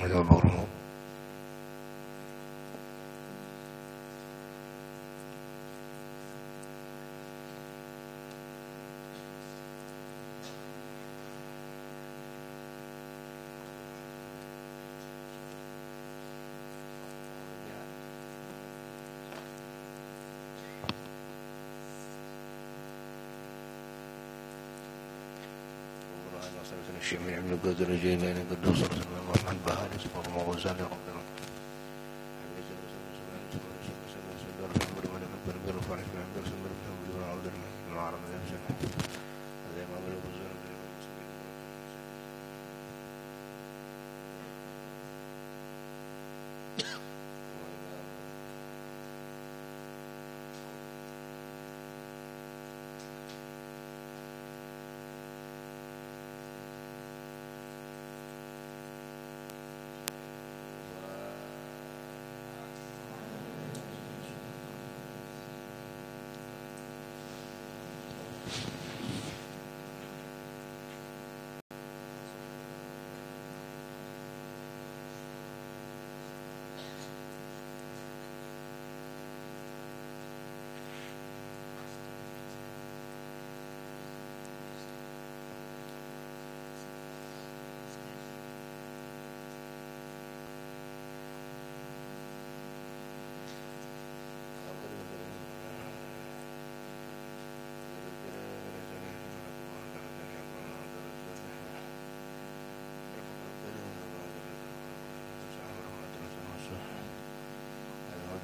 هذا البرمو الشيء من عمل قدر جيلاني قدوس رسول الله محمد بهاري سبحانه وغزالي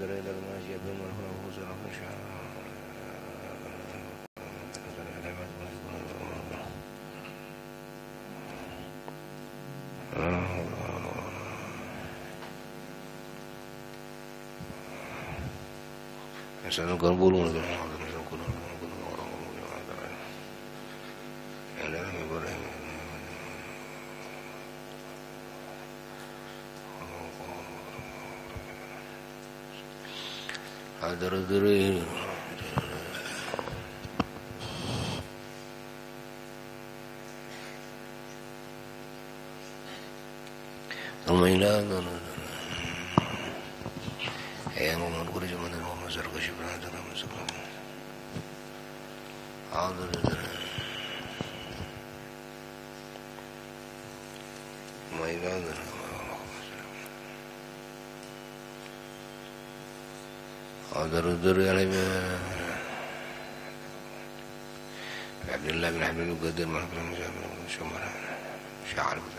ربنا إلى الماجي بما هو زرع شاء Misalnya garbulun itu, Adar-adari Ramailan yang ngomong guru zaman dan ngomong sarga shibran dan ngomong sarga Adar-adari Ramailan Adar-adar alaihi Abdullah bin Hamid al-Qadir mahkamah syamaran sya'ar bin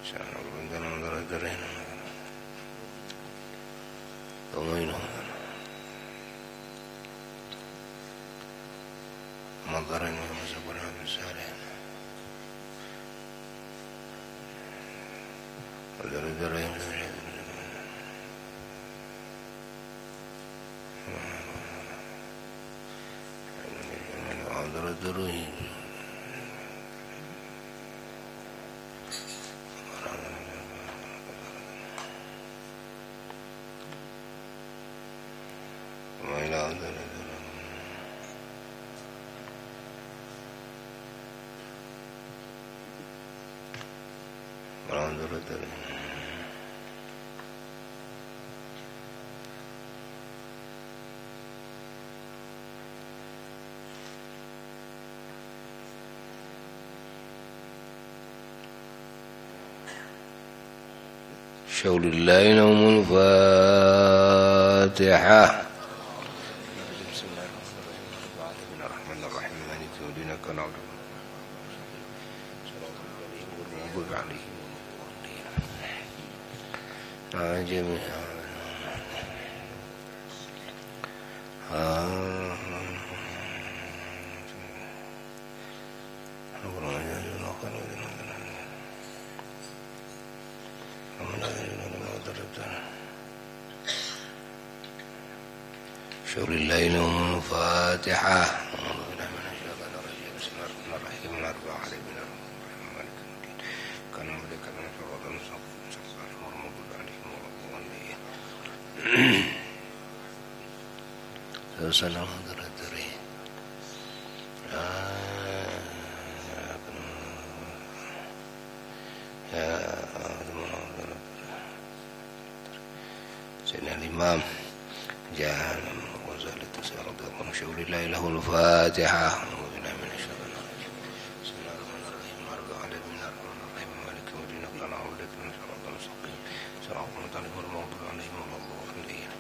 Sya'ar bin Adar-adar Tumainu Madaran wa masabaran salihan Adar-adar Adar-adar شول الله لهم الفاتحة بسم الله الرحمن الرحيم مالك يوم الدين إياك نعبد صراط الذين أنعمت عليهم جميعا شور الليل والفاتحة أعوذ بالله من الشيطان الرجيم بسم الله الرحمن الرحيم الأربعة عليهم الرحمن مالك يوم الدين كان ملك من فرض المصطفى المغضوب عليهم ولا الضالين سلام دري سيدنا الإمام جاء وزال التسير رضي الله عنه شاور الله له الفاتحة. أعوذ بالله من الشيطان الرجيم. بسم الله الرحمن الرحيم. أربع عليكم الرحمن الرحيم مالك يوم الدين إياك نعبد وإياك نستعين صراط المستقيم صراط الذين المغضوب عليهم ولا الضالين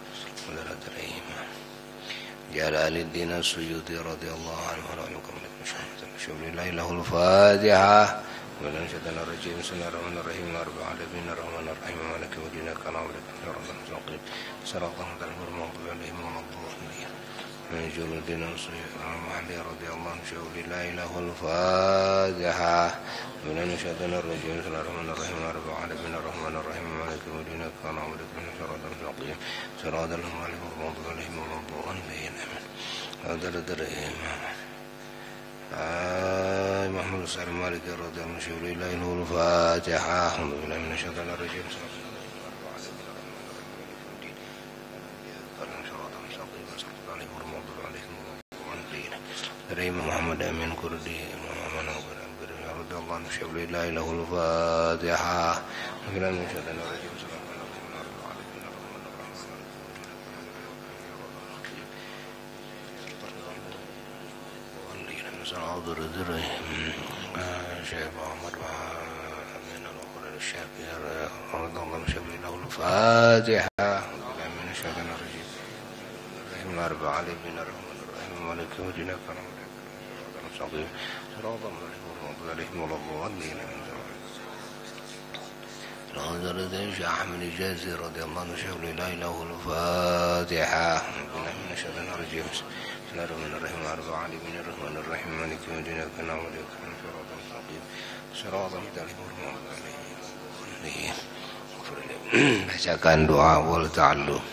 ولا عليهم. جلال الدين السيوطي رضي الله عنه ورحمه شاور الله له الفاتحة. ومن الشيطان الرجيم. بسم الله الرحمن الرحيم. أربع عليكم الرحمن الرحيم مالك يوم الدين إياك نعبد وإياك نستعين صراط المستقيم صراط الذين المغضوب عليهم ولا الضالين. من جل الدين الصحيح رضي الله عنه شاور الله له الفاتحة. من الشيطان الرجيم. بسم الله الرحمن الرحيم. أربع عليكم الرحمن الرحيم مالك يوم الدين إياك نعبد وإياك نستعين صراط المستقيم صراط الذين المغضوب عليهم ولا الضالين. هذا الدرهم محمد صلى الله عليه وسلم رضي الله عنه شاور الله له الفاتحة. الحمد لله من الشيطان الرجيم. محمد أمين كردي رضي الله عنه شاور الله له الفاتحة. الحمد لله من الشيطان الرجيم. شيخ محمد أمين الأخر الشاكر رضي الله عنه شاور له الفاتحة. من الشيطان الرجيم. الرحيم الأربع عليكم الرحمن الرحيم مالك يوم الدين إياك نعبد وإياك نستعين صراط المغضوب عليهم ولا الضالين. هذا الذي شيخ أحمد الجازي رضي الله عنه شاور الله له الفاتحة. من الشيطان الرجيم. بسم الله الرحمن الرحيم. أربع عليكم الرحمن الرحيم مالك يوم الدين إياك نعبد وإياك نستعين صراط المغضوب عليهم. Bacakan doa wal ta'alluq.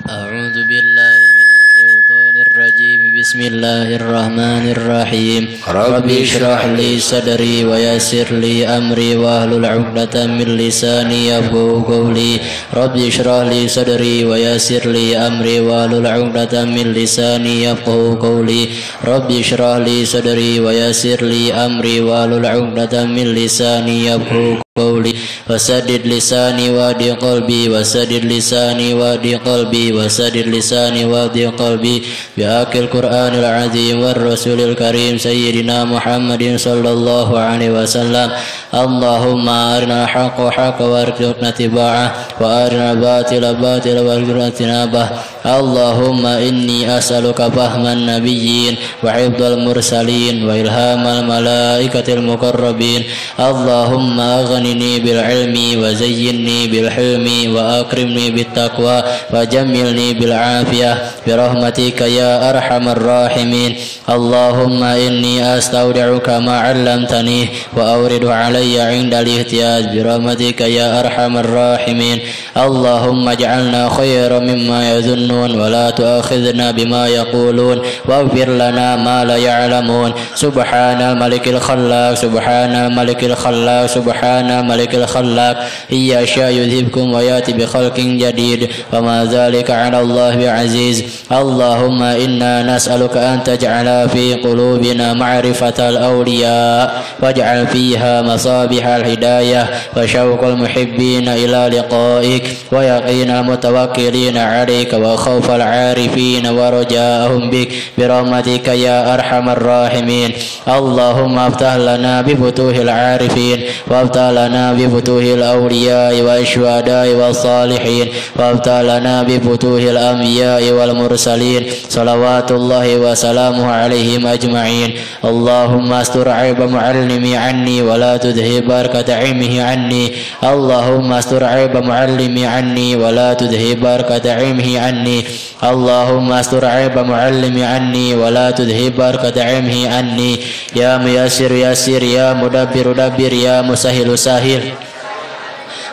أعوذ بالله من الشيطان الرجيم. بسم الله الرحمن الرحيم. ربي اشرح لي صدري ويسر لي أمري واحلل عقدة من لساني يفقهوا قولي. ربي اشرح لي صدري ويسر لي أمري واحلل عقدة من لساني يفقهوا قولي. ربي اشرح لي صدري ويسر لي أمري واحلل عقدة من لساني يفقهوا قولي. وسدد لساني واهد قلبي وسدد لساني واهد قلبي وسدد لساني واهد قلبي بحق القرآن العظيم والرسول الكريم سيدنا محمد صلى الله عليه وسلم. اللهم أرنا الحق حقا وارزقنا اتباعه وأرنا الباطل باطلا وارزقنا اجتنابه. اللهم إني أسألك فهم النبيين وحفظ المرسلين وإلهام الملائكة المقربين. اللهم أغنني بالعلم وزينني بالحلم وأكرمني بالتقوى وجملني بالعافية برحمتك يا أرحم الراحمين. اللهم إني أستودعك ما علمتني وأورد علي عند الاحتياج برحمتك يا أرحم الراحمين. اللهم اجعلنا خيرا مما يظنون ولا تؤاخذنا بما يقولون واغفر لنا ما لا يعلمون. سبحان الملك الخلاق سبحان الملك الخلاق سبحان الملك الخلاق. إن يشاء يذهبكم ويأتي بخلق جديد وما ذلك على الله بعزيز. اللهم إنا نسألك أن تجعل في قلوبنا معرفة الأولياء واجعل فيها مصابيح الهداية وشوق المحبين إلى لقائك ويقين المتوكلين عليك وخوف العارفين ورجاءهم بك برحمتك يا أرحم الراحمين. اللهم افتح لنا بفتوح العارفين وافتح لنا بفتوح الأولياء والشهداء والصالحين وافتح لنا بفتوح الأنبياء والمرسلين صلوات الله وسلامه عليهم أجمعين. اللهم استر عيب معلمي عني ولا تذهب بركة علمه عني. اللهم استر عيب معلمي عني ولا تذهب بركة علمه عني. اللهم استر عيب معلمي عني ولا تذهب بركة علمه عني. يا ميسر يسر يا مدبر دبر يا مسهل سهل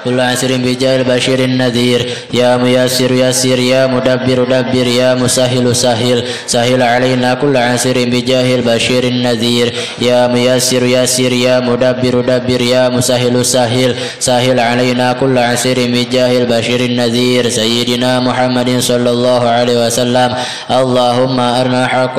كل عسر بجاه البشير النذير. يا ميسر يسر يا مدبر دبر يا مسهل سهل سهل علينا كل عسر بجاه البشير النذير. يا ميسر يسر يا مدبر دبر يا مسهل سهل سهل علينا كل عسر بجاه البشير النذير سيدنا محمد صلى الله عليه وسلم. اللهم أرنا حق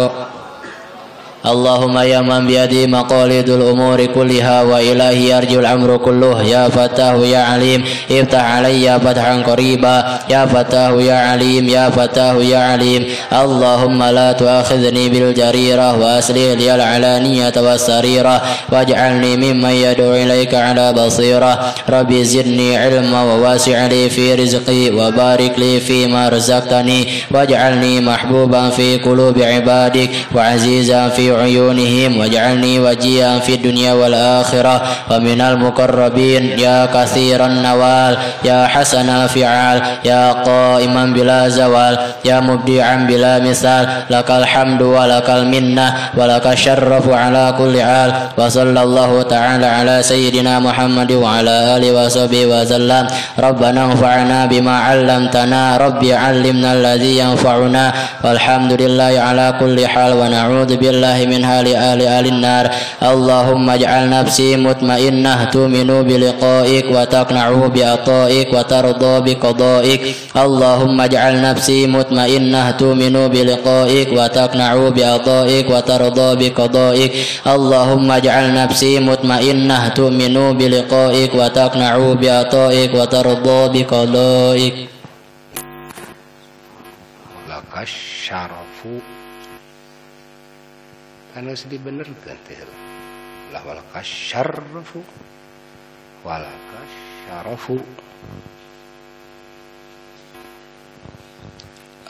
اللهم يا من بيده مقاليد الأمور كلها وإليه يرجع الأمر كله يا فتاه يا عليم افتح علي فتحا قريبا يا فتاه يا عليم يا فتاه يا عليم اللهم لا تؤاخذني بالجريرة وأصلح لي العلانية والسريرة واجعلني ممن يدعو إليك على بصيرة ربي زدني علما وواسع لي في رزقي وبارك لي فيما رزقتني واجعلني محبوبا في قلوب عبادك وعزيزا في عيونهم واجعلني وجيها في الدنيا والآخرة ومن المقربين يا كثير النوال يا حسن الفعال يا قائما بلا زوال يا مبدعا بلا مثال لك الحمد ولك المنة ولك الشرف على كل حال وصلى الله تعالى على سيدنا محمد وعلى آله وصحبه وسلم ربنا انفعنا بما علمتنا ربي علمنا الذي ينفعنا والحمد لله على كل حال ونعوذ بالله من حال أهل النار اللهم اجعل نفسي مطمئنة تؤمن بلقائك وتقنع بعطائك وترضى بقضائك اللهم اجعل نفسي مطمئنة تؤمن بلقائك وتقنع بعطائك وترضى بقضائك اللهم اجعل نفسي مطمئنة تؤمن بلقائك وتقنع بعطائك وترضى بقضائك laka syarafu karena sedih bener ganti lah walaka syarafu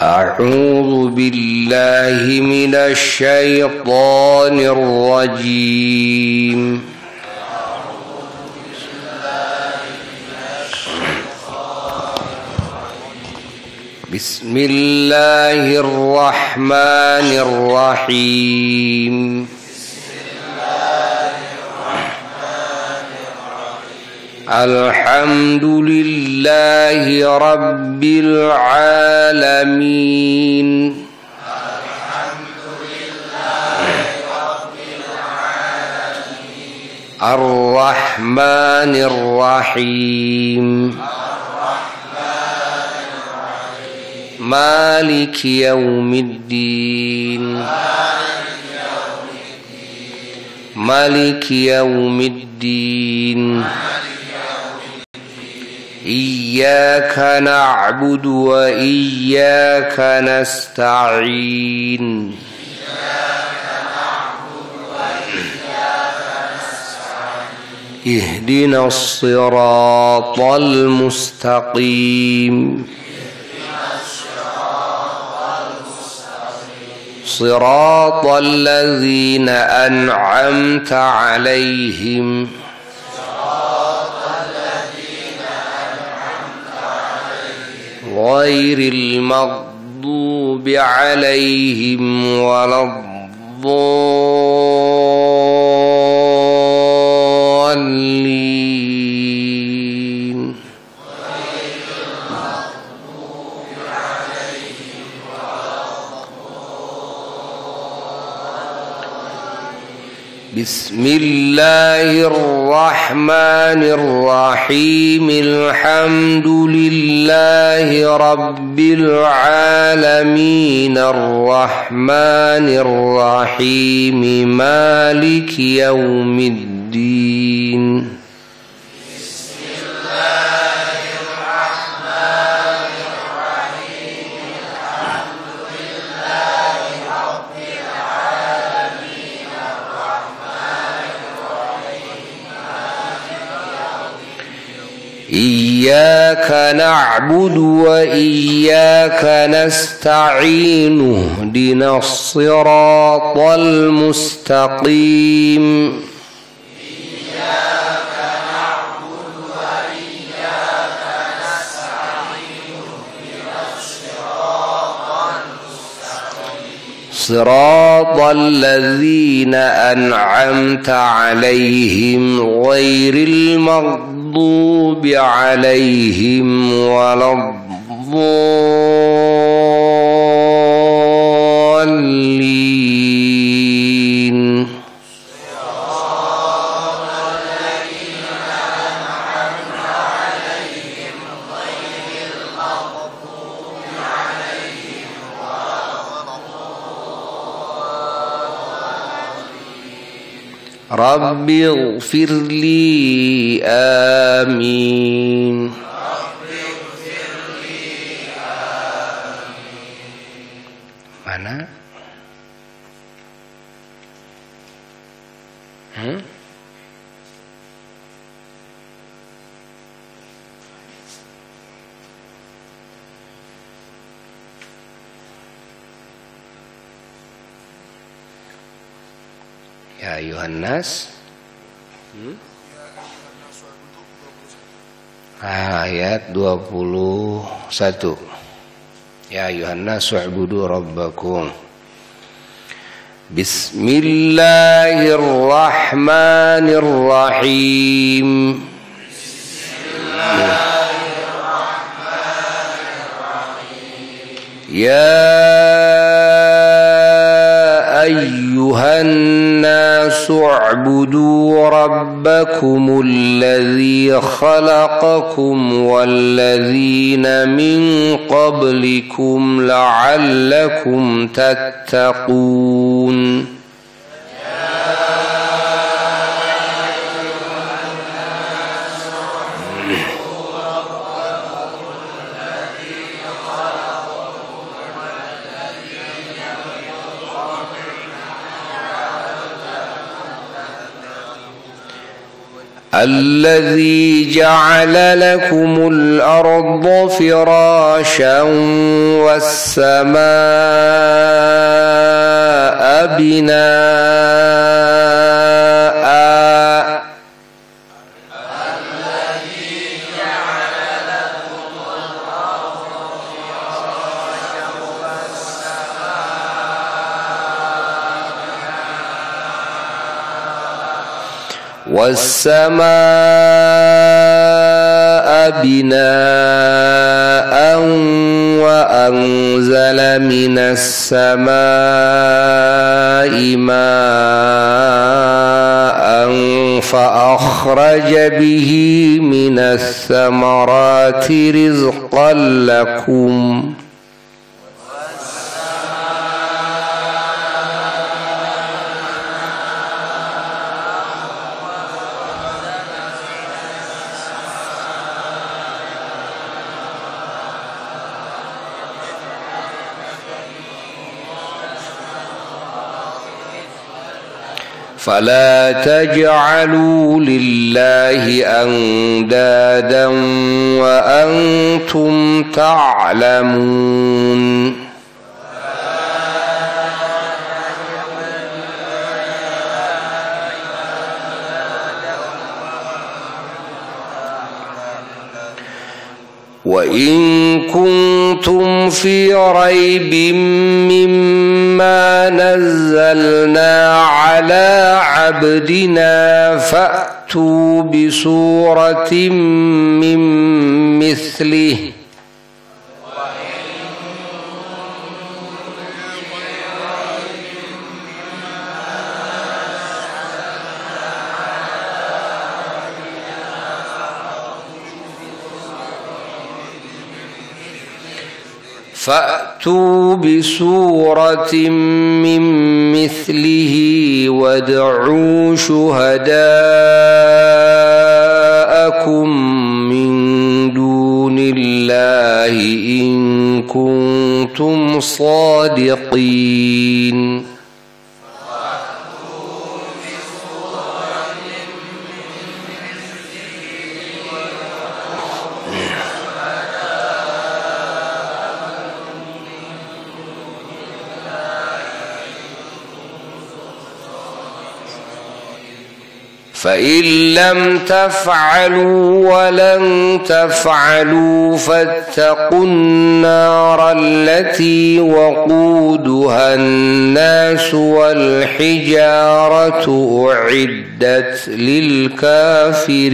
a'udzu billahi minasy syaithanir rajim Bismillahirrahmanirrahim. Alhamdulillahi rabbil alamin. Ar-Rahmanir-Rahim. Maliki yaumiddin. Maliki yaumiddin. Iyyaka na'budu wa iyyaka nasta'in. Ihdinas siratal mustaqim. صراط الذين أنعمت عليهم غير المغضوب عليهم ولا الضالين. Bismillahirrahmanirrahim. Alhamdulillahi rabbil alamin. Arrahmanirrahim. Maliki yaumiddin. Iyyaka na'budu wa iyyaka nasta'in. Ihdinas siratal mustaqim. Iyyaka na'budu wa iyyaka nasta'in. Ihdinas siratal mustaqim. Siratal ladzina an'amta 'alaihim ghairil maghdubi عليهم ولا الضالين. Rabbi ighfirli amin. Mana? Ya ayuhan nas. Ayat 21. Ya ayuhan nas wa'budu rabbakum. Bismillahirrahmanirrahim. Ya ayyuhan nas u'budu rabbakumul ladzi khalaqakum walladzina min qablikum la'allakum tattaqun. الذي جعل لكم الأرض فراشا والسماء بناء والسماء بناء وأنزل من السماء ماء فأخرج به من الثمرات رزقا لكم فلا تجعلوا لله أندادا وأنتم تعلمون. وإن كنتم في ريب مما نزلنا على عبدنا فأتوا بسورة من مثله وادعوا شهداءكم من دون الله إن كنتم صادقين. فإن لم تفعلوا ولن تفعلوا فاتقوا النار التي وقودها الناس والحجارة أعدت للكافرين.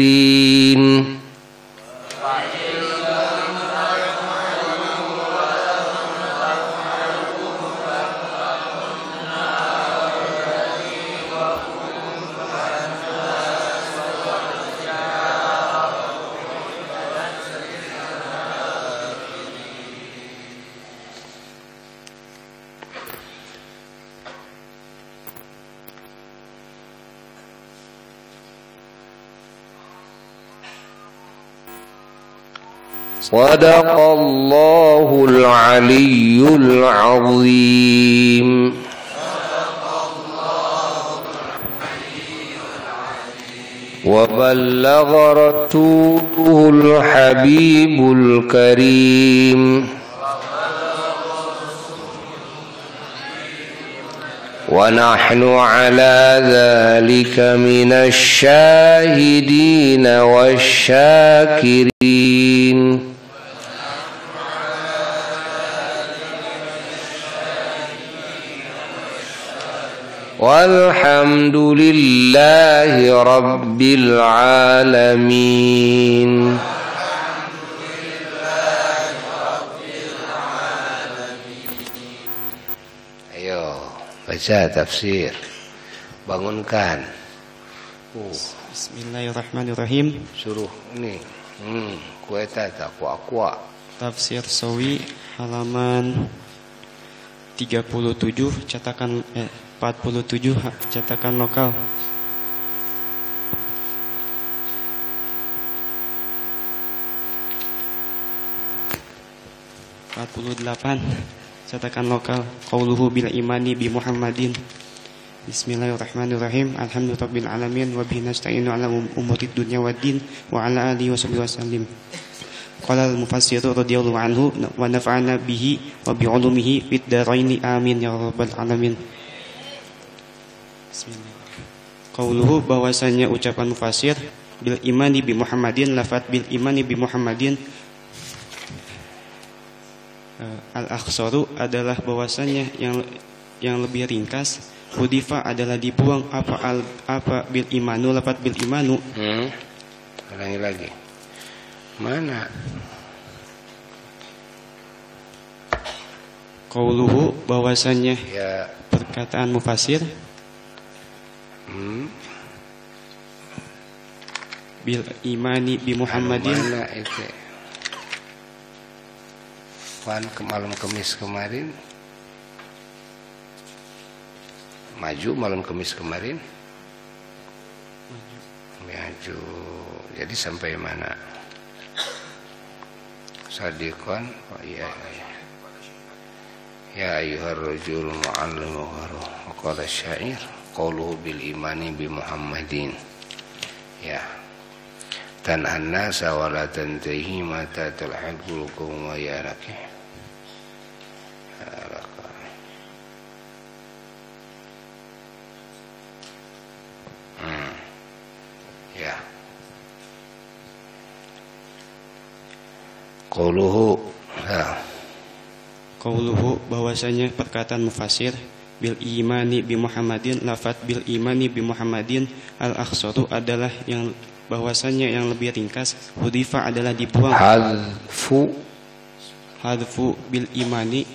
Sadaqallahul aliyyul azim. Wa ballagha rasulul habibul karim. Wa nahnu ala dzalika minasy syahidin wasyakirin. Walhamdulillahi rabbil alamin. Ayo baca tafsir, bangunkan. Bismillahirrahmanirrahim. Suruh ini kueta tak kuat. Tafsir Sawi halaman 37 cetakan 47 cetakan lokal. Cetakan lokal. Qauluhu bil imani bi Muhammadin. Bismillahirrahmanirrahim. Alhamdulillahirabbil alamin wa bihi nasta'inu ala umurid dunya waddin wa ala alihi washabbihi wasallim. Qala al-mufassir radhiyallahu anhu wa nafa'ana bihi wa bi 'ulumihi fid dharain amin ya rabbal alamin. Qauluhu bahwasanya ucapan mufassir bil imani bi Muhammadin, lafaz bil imani bi Muhammadin al-akhsaru adalah bahwasanya yang lebih ringkas. Hudifa adalah dibuang apa bil imanu, lafaz bil imanu. Ulangi lagi. Mana? Qauluhu bahwasanya ya perkataan mufassir bil imani bi Muhammadin. Mana itu? Wan malam Kamis kemarin. Maju malam Kamis kemarin. Maju. Jadi sampai mana? Sadiqan. Oh iya. Ya ayyuhar rajul mu'allimu gharu. Wa qala syair qauluhu bil imani bi Muhammadin. Ya. Tanhan nasa wa la tantahi mata talhaqul qawma ya rakih. Ya. Qauluhu bahwasanya perkataan mufassir bil imani bi Muhammadin, lafaz bil imani bi Muhammadin al-akhsaru adalah yang bahwasanya yang lebih ringkas. Hudifa adalah dibuang. Hadfu bil imani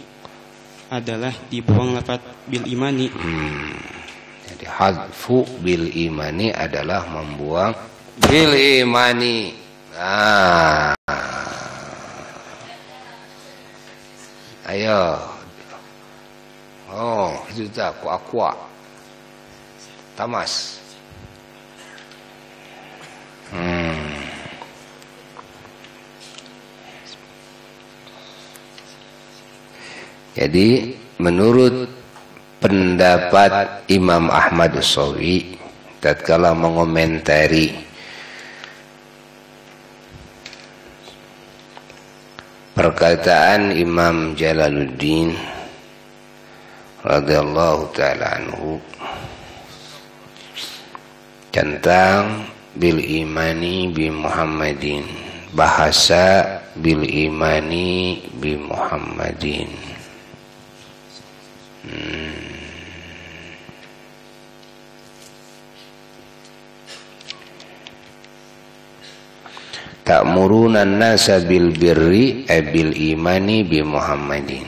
adalah dibuang lafaz bil imani. Jadi hadfu bil imani adalah membuang bil imani. Ayo. Oh, itu tak kuat. Tamas. Jadi menurut pendapat Imam Ahmad As-Sawi tatkala mengomentari perkataan Imam Jalaluddin radhiyallahu ta'ala anhu tentang bil imani bi Muhammadin, bahasa bil imani bi Muhammadin. Ta'muruna an-nasa bil birri bil imani bi Muhammadin.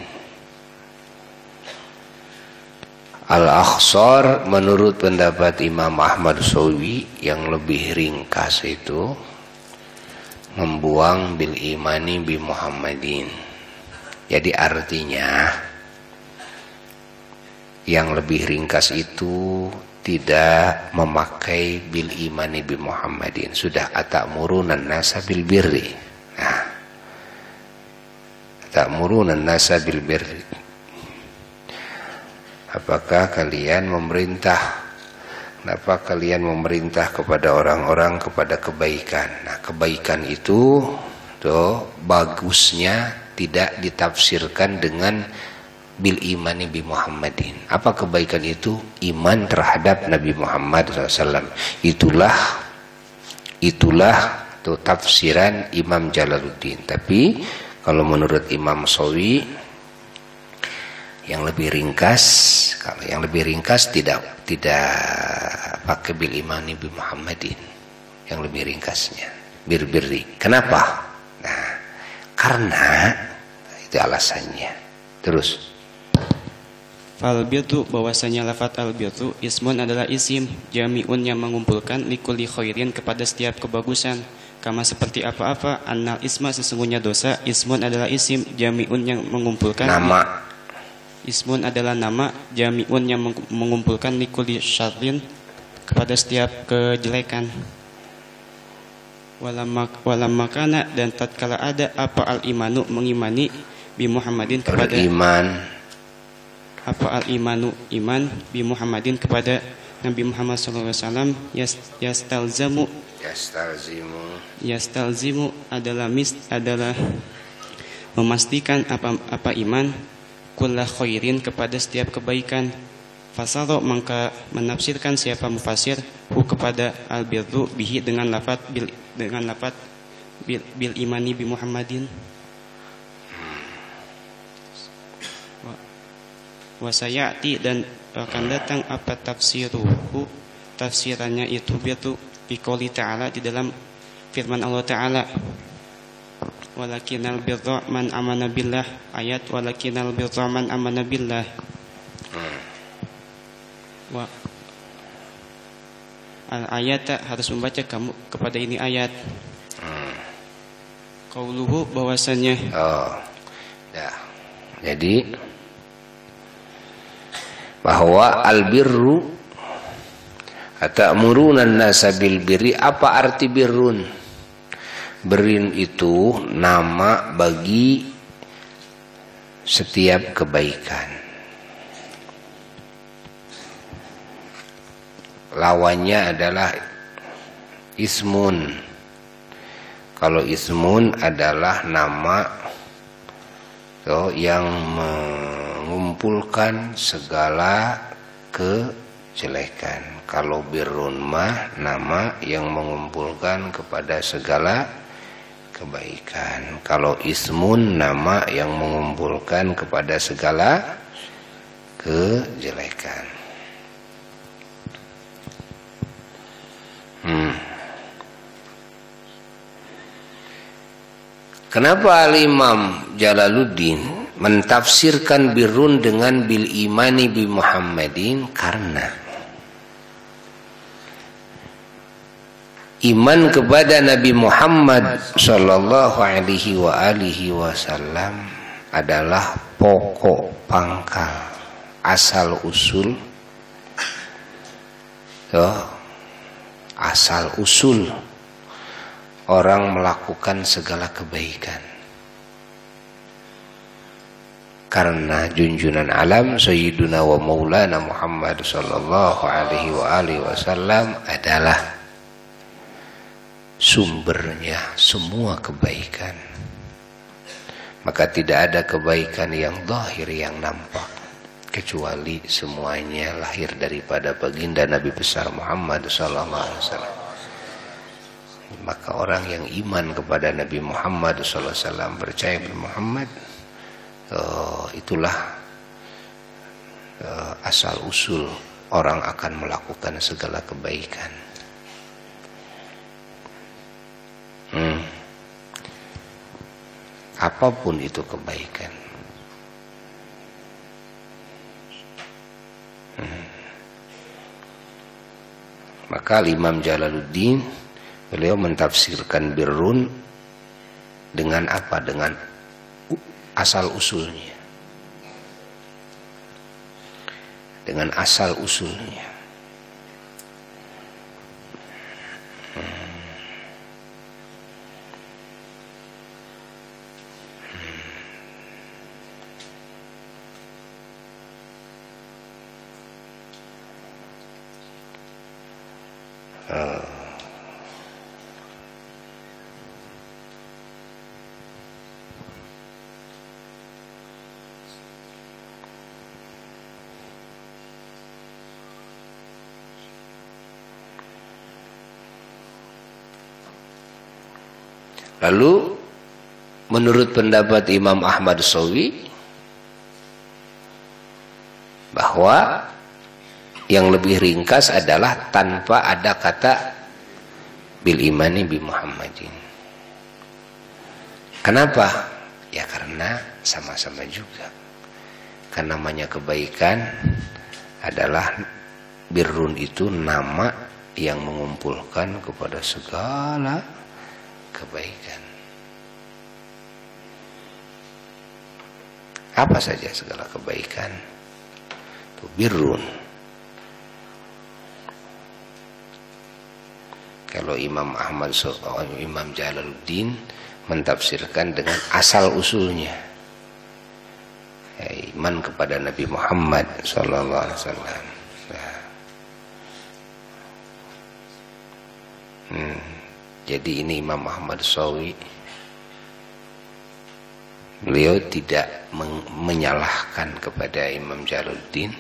Al-akhsar menurut pendapat Imam Ahmad Sawi yang lebih ringkas itu membuang bil imani bi Muhammadin. Jadi artinya yang lebih ringkas itu tidak memakai bil imani bi Muhammadin. Sudah atamuruna nasa bil birri. Nah, ta'muruna an-nasa bil birri. Apakah kalian memerintah? Kenapa kalian memerintah kepada orang-orang kepada kebaikan? Nah, kebaikan itu bagusnya tidak ditafsirkan dengan bil imani bi Muhammadin. Apa kebaikan itu? Iman terhadap Nabi Muhammad SAW. Itulah tafsiran Imam Jalaluddin. Tapi kalau menurut Imam Sawi yang lebih ringkas, kalau yang lebih ringkas tidak pakai bil imani bi Muhammadin, yang lebih ringkasnya birri. Kenapa? Nah, karena itu alasannya. Terus Al-birru, bahwasanya lafaz al-birru ismun adalah isim jami'un yang mengumpulkan likulli khairin kepada setiap kebagusan. Kama seperti apa-apa, annal isma, sesungguhnya dosa, ismun adalah isim jami'un yang mengumpulkan nama. Ismun adalah nama jami'un yang mengumpulkan likulli syarrin kepada setiap kejelekan. Walam makana, dan tatkala ada apa al-imanu, mengimani bi Muhammadin kepada beriman. Apa al-imanu, iman bi Muhammadin kepada Nabi Muhammad SAW, yastalzimu adalah memastikan apa iman, kulla khairin kepada setiap kebaikan. Fasaro, maka menafsirkan siapa mufasir hu kepada al-birru bihi dengan lafaz bil imani bi Muhammadin. Wasayati, dan akan datang apa tafsiruhu, tafsirannya itu biatu biqouli ta'ala, di dalam firman Allah Ta'ala, walakinal birra man amana billah, ayat walakinal birra man amana billah. Al-ayat, harus membaca kamu kepada ini ayat. Qauluhu, bahwasanya jadi bahwa al-birru ta'muruna an-nasa bil birri. Apa arti birrun? Berin itu nama bagi setiap kebaikan. Lawannya adalah ismun. Kalau ismun adalah nama yang mengumpulkan segala kejelekan. Kalau birrun mah nama yang mengumpulkan kepada segala kebaikan. Kalau ismun nama yang mengumpulkan kepada segala kejelekan. Kenapa Al-Imam Jalaluddin mentafsirkan birrun dengan bil imani bi Muhammadin? Karena iman kepada Nabi Muhammad sallallahu alaihi wasallam adalah pokok pangkal, asal usul orang melakukan segala kebaikan. Karena junjunan alam Sayyiduna wa Maulana Muhammad sallallahu alaihi wasallam adalah sumbernya semua kebaikan. Maka tidak ada kebaikan yang zahir, yang nampak, kecuali semuanya lahir daripada baginda Nabi besar Muhammad sallallahu alaihi wasallam. Maka orang yang iman kepada Nabi Muhammad SAW, percaya kepada Muhammad, itulah asal usul orang akan melakukan segala kebaikan. Apapun itu kebaikan. Maka Imam Jalaluddin, beliau mentafsirkan birrun dengan apa? Dengan asal usulnya. Dengan asal usulnya. Lalu menurut pendapat Imam Ahmad Shawi bahwa yang lebih ringkas adalah tanpa ada kata bil imani bi Muhammadin. Kenapa? Ya karena sama-sama juga. Karena namanya kebaikan adalah birrun, itu nama yang mengumpulkan kepada segala kebaikan. Apa saja segala kebaikan itu birrun. Kalau Imam Ahmad Imam Jalaluddin mentafsirkan dengan asal usulnya, iman kepada Nabi Muhammad sallallahu alaihi wasallam. Jadi ini Imam Ahmad Shawi, beliau tidak menyalahkan kepada Imam Jalaluddin,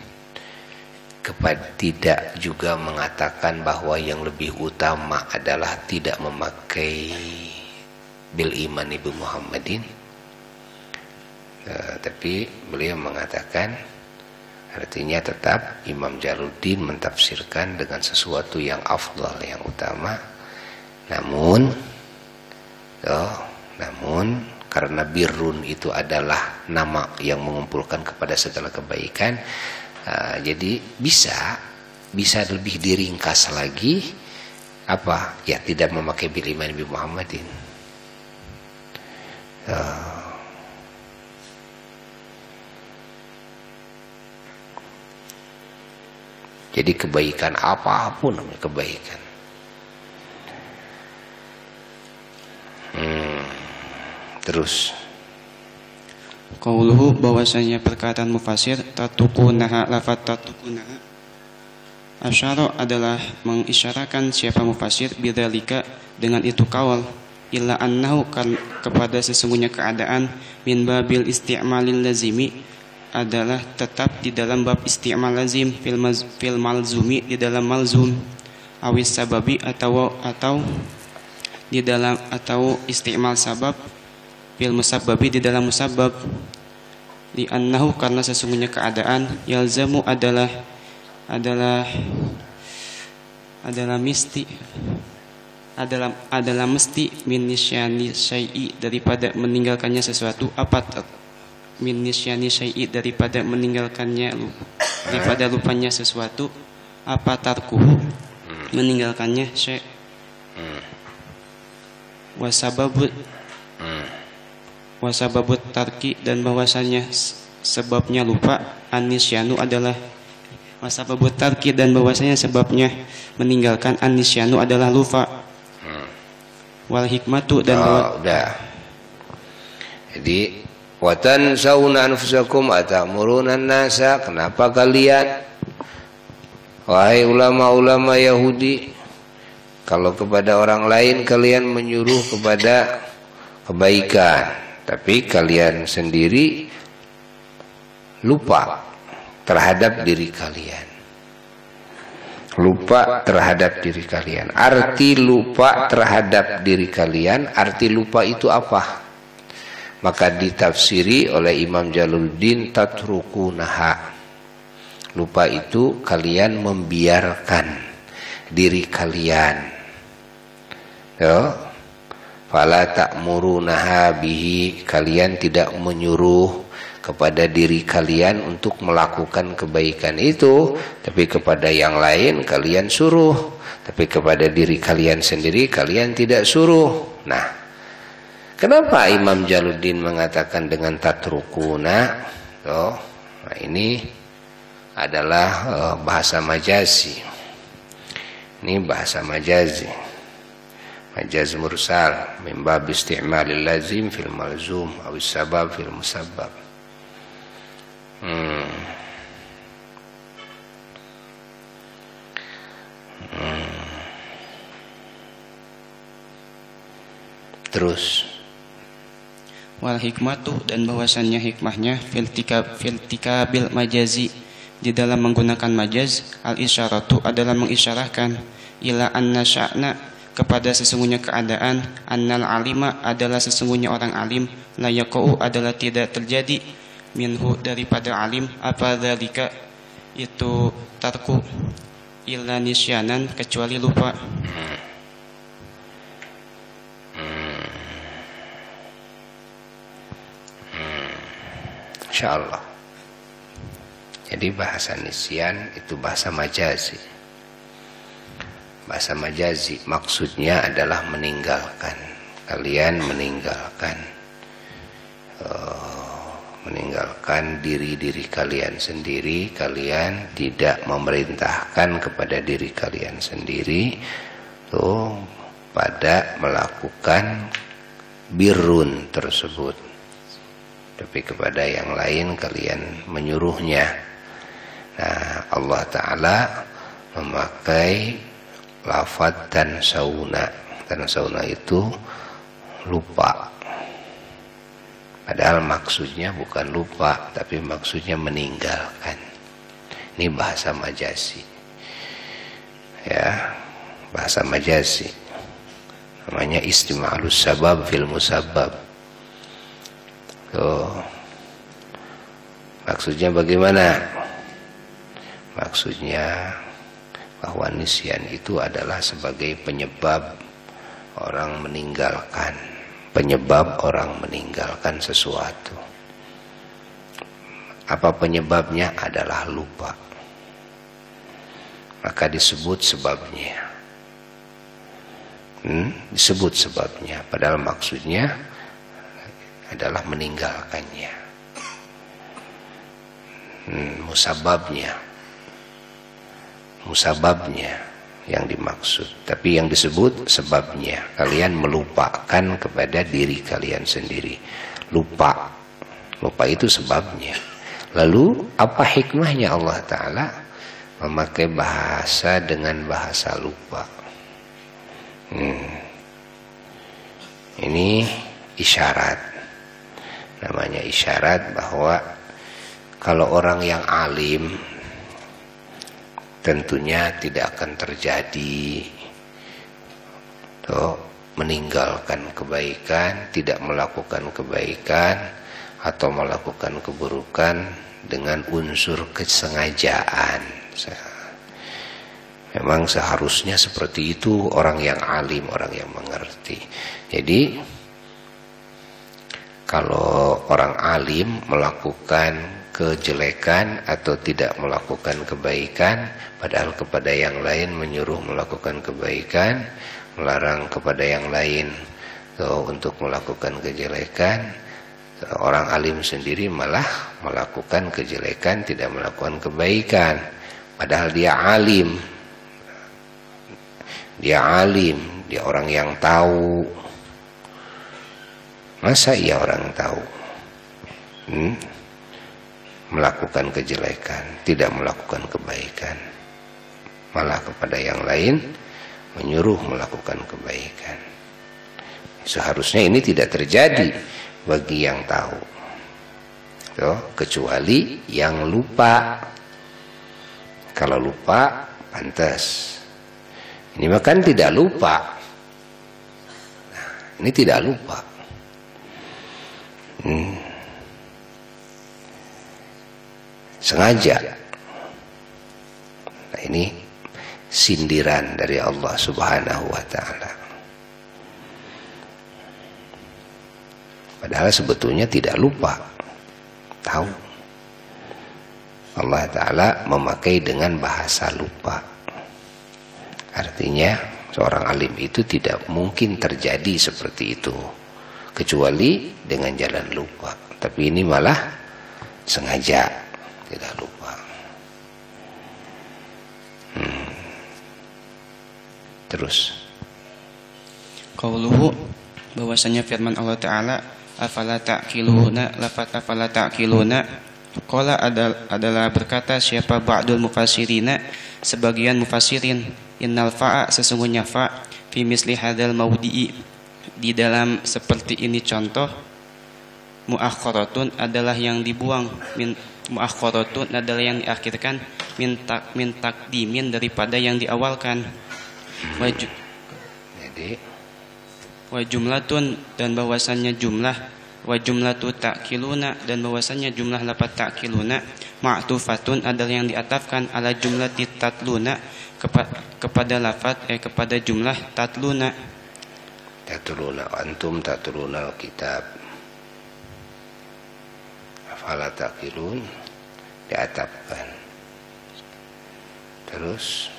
tidak juga mengatakan bahwa yang lebih utama adalah tidak memakai bil iman ibu Muhammadin, tapi beliau mengatakan artinya tetap Imam Jalaluddin mentafsirkan dengan sesuatu yang afdal, yang utama. Namun karena birrun itu adalah nama yang mengumpulkan kepada segala kebaikan, jadi bisa lebih diringkas lagi, apa? Ya tidak memakai bil iman bi Muhammadin. Jadi kebaikan apapun namanya kebaikan. Terus qauluhu, bahwasanya perkataan mufassir tatukunaha, lafaz tatukunaha asyara adalah mengisyarakan siapa mufassir bidzalika dengan itu kaul, illa annahu kan kepada sesungguhnya keadaan min babil isti'malil lazimi adalah tetap di dalam bab isti'mal lazim fil malzumi di dalam malzum, awis sababi atau di dalam atau isti'mal sabab fil musabbabi di dalam musabbab, li annahu karena sesungguhnya keadaan yalzamu adalah mesti min nisyani syai'i daripada meninggalkannya sesuatu, min nisyani syai'i daripada meninggalkannya, daripada lupanya sesuatu, apa tarkuhu meninggalkannya syai' wasababut tarki, dan bahwasanya sebabnya lupa, anisyanu adalah wasababut tarki, dan bahwasanya sebabnya meninggalkan anisyanu adalah lupa, wal hikmatu, dan udah. Jadi watan sauna anfusakum atamuruna nasa, kenapa kalian wahai ulama-ulama Yahudi, kalau kepada orang lain kalian menyuruh kepada kebaikan, tapi kalian sendiri lupa terhadap diri kalian. Lupa terhadap diri kalian. Arti lupa terhadap diri kalian, arti lupa itu apa? Maka ditafsiri oleh Imam Jalaluddin tatrukunaha. Lupa itu kalian membiarkan diri kalian. Ya. Fala ta'murunaha bihi, kalian tidak menyuruh kepada diri kalian untuk melakukan kebaikan itu, tapi kepada yang lain kalian suruh, tapi kepada diri kalian sendiri kalian tidak suruh. Nah, kenapa Imam Jalaluddin mengatakan dengan tatrukuna? Nah, ini adalah bahasa majazi. Ini bahasa majazi. Majaz mursal min bab isti'malil lazim fil malzum awis sabab fil musabbab. Terus wal hikmatu, dan bahwasannya hikmahnya filtikabil majazi, di dalam menggunakan majaz, al isyaratu adalah mengisyarahkan, ila anna sya'na, kepada sesungguhnya keadaan, annal alima adalah sesungguhnya orang alim, la yaqau adalah tidak terjadi, minhu daripada alim, apa dzalika itu tarku, illa nisyanan kecuali lupa. Insyaallah. Jadi bahasa nisyan itu bahasa majazi. Bahasa majazi maksudnya adalah meninggalkan. Kalian meninggalkan diri kalian sendiri. Kalian tidak memerintahkan kepada diri kalian sendiri pada melakukan birrun tersebut, tapi kepada yang lain kalian menyuruhnya. Nah, Allah Ta'ala memakai lafadz tansauna. Tansauna itu lupa, padahal maksudnya bukan lupa, tapi maksudnya meninggalkan. Ini bahasa majazi, ya, bahasa majazi. Namanya istima'alus sabab fil musabbab. Maksudnya bagaimana? Maksudnya bahwa nisyan itu adalah sebagai penyebab orang meninggalkan sesuatu. Apa penyebabnya? Adalah lupa. Maka disebut sebabnya. Disebut sebabnya, padahal maksudnya adalah meninggalkannya. Musababnya yang dimaksud, tapi yang disebut sebabnya. Kalian melupakan kepada diri kalian sendiri. Lupa itu sebabnya. Lalu apa hikmahnya Allah Ta'ala memakai bahasa dengan bahasa lupa? Ini isyarat. Namanya isyarat bahwa kalau orang yang alim tentunya tidak akan terjadi meninggalkan kebaikan, tidak melakukan kebaikan atau melakukan keburukan dengan unsur kesengajaan. Memang seharusnya seperti itu orang yang alim, orang yang mengerti. Jadi kalau orang alim melakukan kejelekan atau tidak melakukan kebaikan, padahal kepada yang lain menyuruh melakukan kebaikan, melarang kepada yang lain untuk melakukan kejelekan, orang alim sendiri malah melakukan kejelekan, tidak melakukan kebaikan, padahal dia alim. Dia orang yang tahu. Masa ia orang tahu melakukan kejelekan, tidak melakukan kebaikan, malah kepada yang lain menyuruh melakukan kebaikan? Seharusnya ini tidak terjadi bagi yang tahu, kecuali yang lupa. Kalau lupa pantas. Ini makan tidak lupa. Nah, ini tidak lupa. Sengaja. Nah, ini sindiran dari Allah Subhanahu wa Ta'ala. Padahal sebetulnya tidak lupa, tahu. Allah Ta'ala memakai dengan bahasa lupa. Artinya seorang alim itu tidak mungkin terjadi seperti itu kecuali dengan jalan lupa. Tapi ini malah sengaja tidak lupa. Terus qauluhu, bahwasanya firman Allah Ta'ala, afala ta'qiluna, lafaz afala ta'qiluna, qala adalah berkata siapa ba'dul mufassirina, sebagian mufassirin, innal fa'a, sesungguhnya fa' fi misli hadzal mawdi'i, Di dalam seperti ini contoh, muakharatun adalah yang dibuang, muakharatun adalah yang diakhirkan, min takdimin daripada yang diawalkan. Jadi Wa jumlatun dan bahwasannya jumlah, wa jumlatu ta'kiluna dan bahwasannya jumlah lafaz ta'kiluna, ma'tufatun adalah yang diatafkan ala jumlati tatluna kepada lafaz kepada jumlah tatluna. tatluna antum tatluna kitab afala taqilun diatafkan. Terus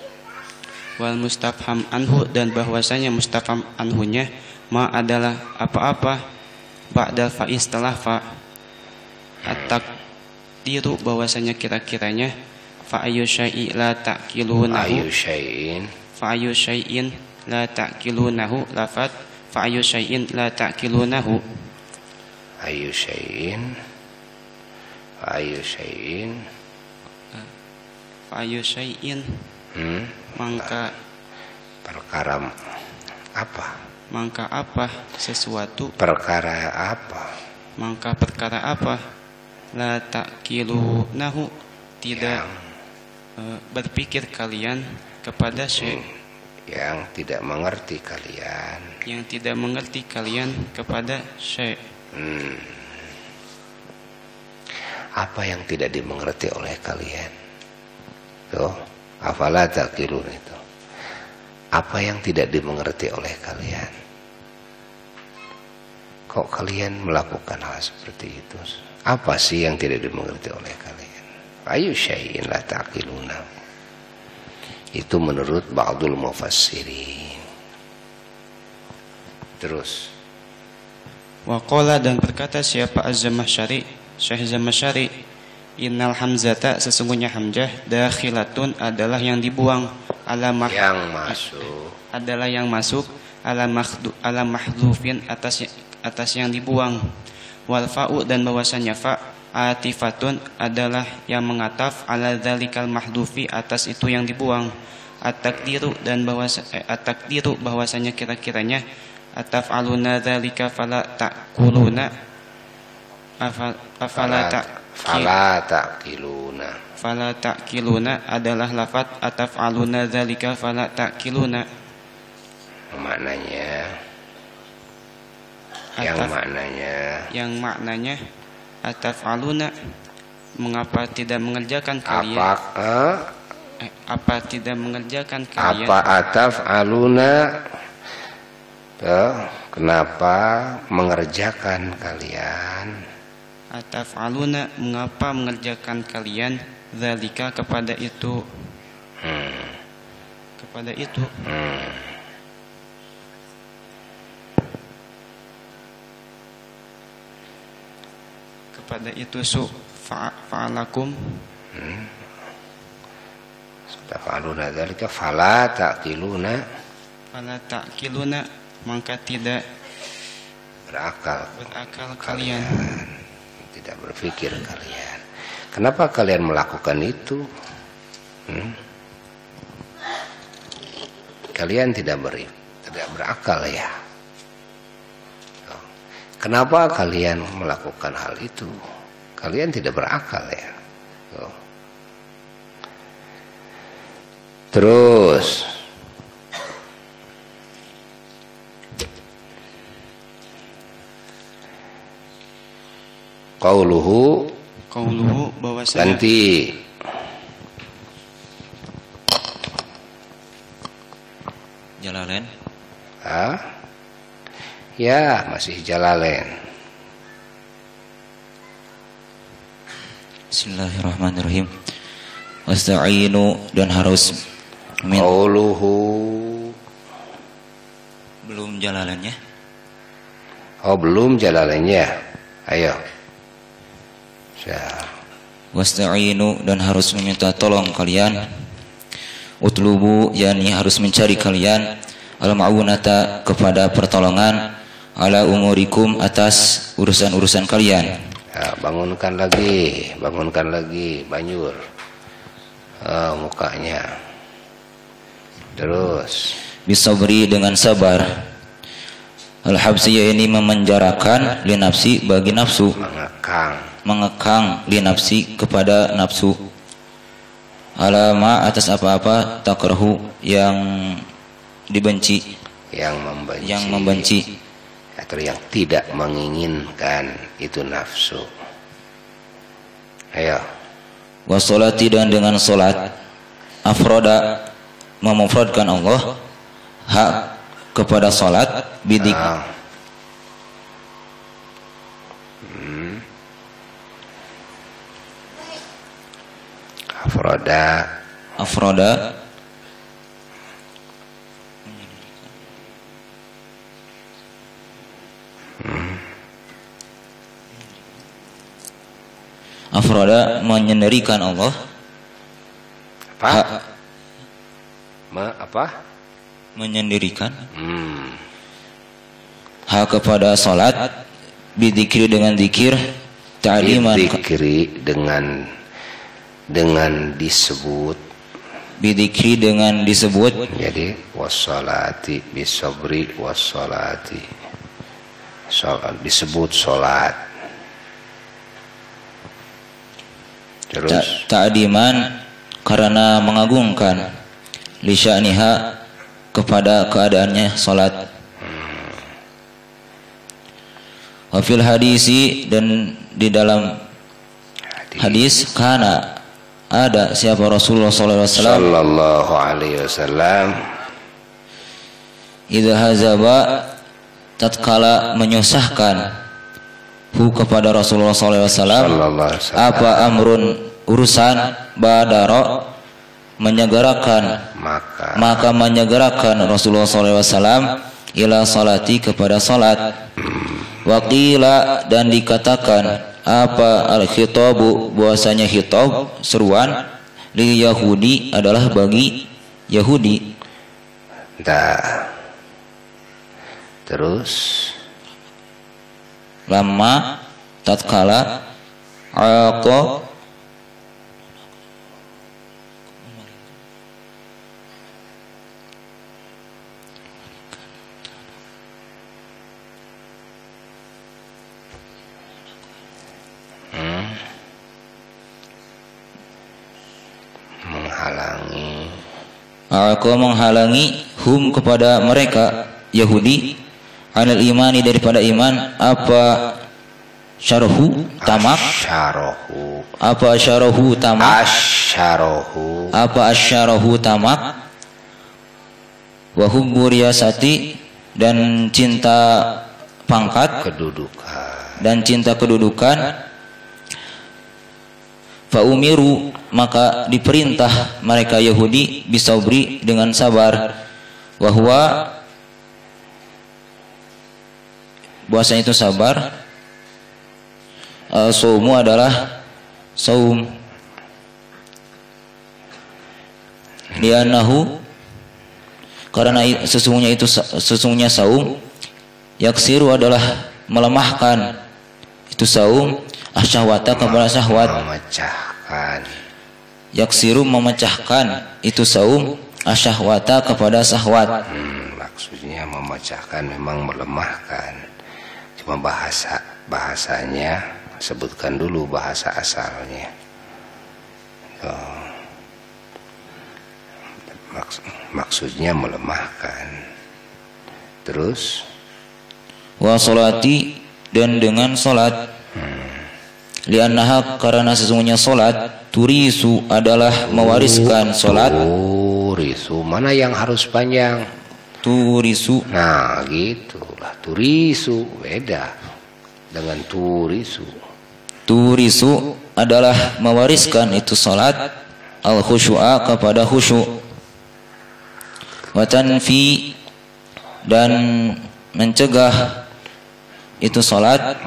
Wal mustafham anhu dan bahwasanya mustafham anhunya ma adalah apa-apa ba'da fa setelah fa. At-taqdiru bahwasanya kira-kiranya fa ayu syai'in la ta'kilunahu, fa ayu syai'in la ta'kilunahu lafat fa ayu syai'in la ta'kilunahu, ayu syai'in fa ayu syai'in mangka perkara apa? Mangka apa sesuatu? Perkara apa? Mangka perkara apa? La ta'kilunahu tidak berpikir kalian kepada syai', yang tidak mengerti kalian, yang tidak mengerti kalian kepada syai'. Apa yang tidak dimengerti oleh kalian? Tuh, afala taqilun itu. Apa yang tidak dimengerti oleh kalian? Kok kalian melakukan hal seperti itu? Apa sih yang tidak dimengerti oleh kalian? Ayu syai'in la taqiluna. Itu menurut ba'dul mufassirin. Terus Waqala dan berkata siapa Az-Zamakhsyari, Syekh Zamakhsyari, innal hamzata sesungguhnya hamzah dakhilatun adalah yang dibuang, yang masuk adalah yang masuk, ala mahdhufin atas yang dibuang. Wal fa'u dan bahwasanya fa atifatun adalah yang mengataf ala dzalikal mahdhufi atas itu yang dibuang. At-taqdiru dan bahwasanya kira-kiranya ataf'aluna dzalika fala ta'kuluna fala ta'kiluna adalah lafaz ataf'aluna dzalika fala ta'kiluna. Yang maknanya ataf'aluna mengapa tidak mengerjakan kalian? Apa tidak mengerjakan kalian? Apa ataf'aluna? Kenapa mengerjakan kalian? Ataf'aluna mengapa mengerjakan kalian? Dzalika kepada itu. Kepada itu. Kepada itu fa'alakum. Taf'aluna dzalika fala ta'qiluna. Fala ta'qiluna maka tidak berakal kalian. Tidak berpikir kalian. Kenapa kalian melakukan itu? Kalian tidak berakal ya. Kenapa kalian melakukan hal itu? Kalian tidak berakal ya. Terus qauluhu bahwasanya ganti Jalalain. Ya, masih Jalalain. Bismillahirrahmanirrahim. Wasta'inu dan harus qauluhu belum Jalalainnya. Oh, belum Jalalainnya. Ayo. Wasta'inu dan harus meminta tolong kalian. Utlubu yakni harus mencari kalian al-ma'unata kepada pertolongan ala umurikum atas urusan-urusan kalian. Ya, bangunkan lagi Banyur. Mukanya. Terus Bisabri dengan sabar. Al-habsi ini memenjarakan li nafsi bagi nafsu, mengekang li nafsi kepada nafsu, alama atas apa-apa takrahu yang dibenci, yang membenci atau yang tidak menginginkan, itu nafsu. Ayo. Wassolati, dan dengan solat, afroda memufradkan Allah, hak kepada solat, bidik. Afroda Afroda menyendirikan Allah. Menyendirikan hak kepada salat, bidzikri dengan zikir, ta'liman bidzikri dengan disebut, bidzikri dengan disebut. Jadi wassalati bisabri wassalati, disebut salat. Terus ta'diman karena mengagungkan, li sya'niha kepada keadaannya salat. Wa fil hadisi, dan di dalam hadis, kana ada siapa Rasulullah sallallahu alaihi wasallam idza hazaba tatkala menyusahkan hu kepada Rasulullah sallallahu alaihi wasallam apa amrun urusan, badaro menyegerakan, maka menyegerakan Rasulullah sallallahu alaihi wasallam ila salati kepada salat. Waqila, dan dikatakan apa al-khitabu bahwasanya khitab seruan li Yahudi adalah bagi Yahudi. Terus lama tatkala aqa menghalangi hum kepada mereka Yahudi anil imani daripada iman, apa syarahu tamak, apa syarahu tamak, apa asyarahu tamak, wa hubbu riyasati, dan cinta pangkat, dan cinta kedudukan. Fa umiru, maka diperintah mereka Yahudi bisabri dengan sabar, bahwa bahwasanya itu sabar, saumu adalah saum, lianahu karena sesungguhnya saum, yaksiru adalah melemahkan itu saum, asyahwata kepada syahwat, yaksiru memecahkan itu saum, asyahwata kepada syahwat. Maksudnya memecahkan memang melemahkan, cuma bahasanya sebutkan dulu bahasa asalnya. Maksudnya melemahkan. Terus wa sholati, dan dengan salat, liannaha karena sesungguhnya salat, turisu adalah mewariskan salat. Turisu mana yang harus panjang? Turisu. Nah gitulah, turisu beda dengan turisu. Turisu adalah mewariskan itu salat, al khusyu'a kepada khusyuk, wa tanfi, dan mencegah itu salat,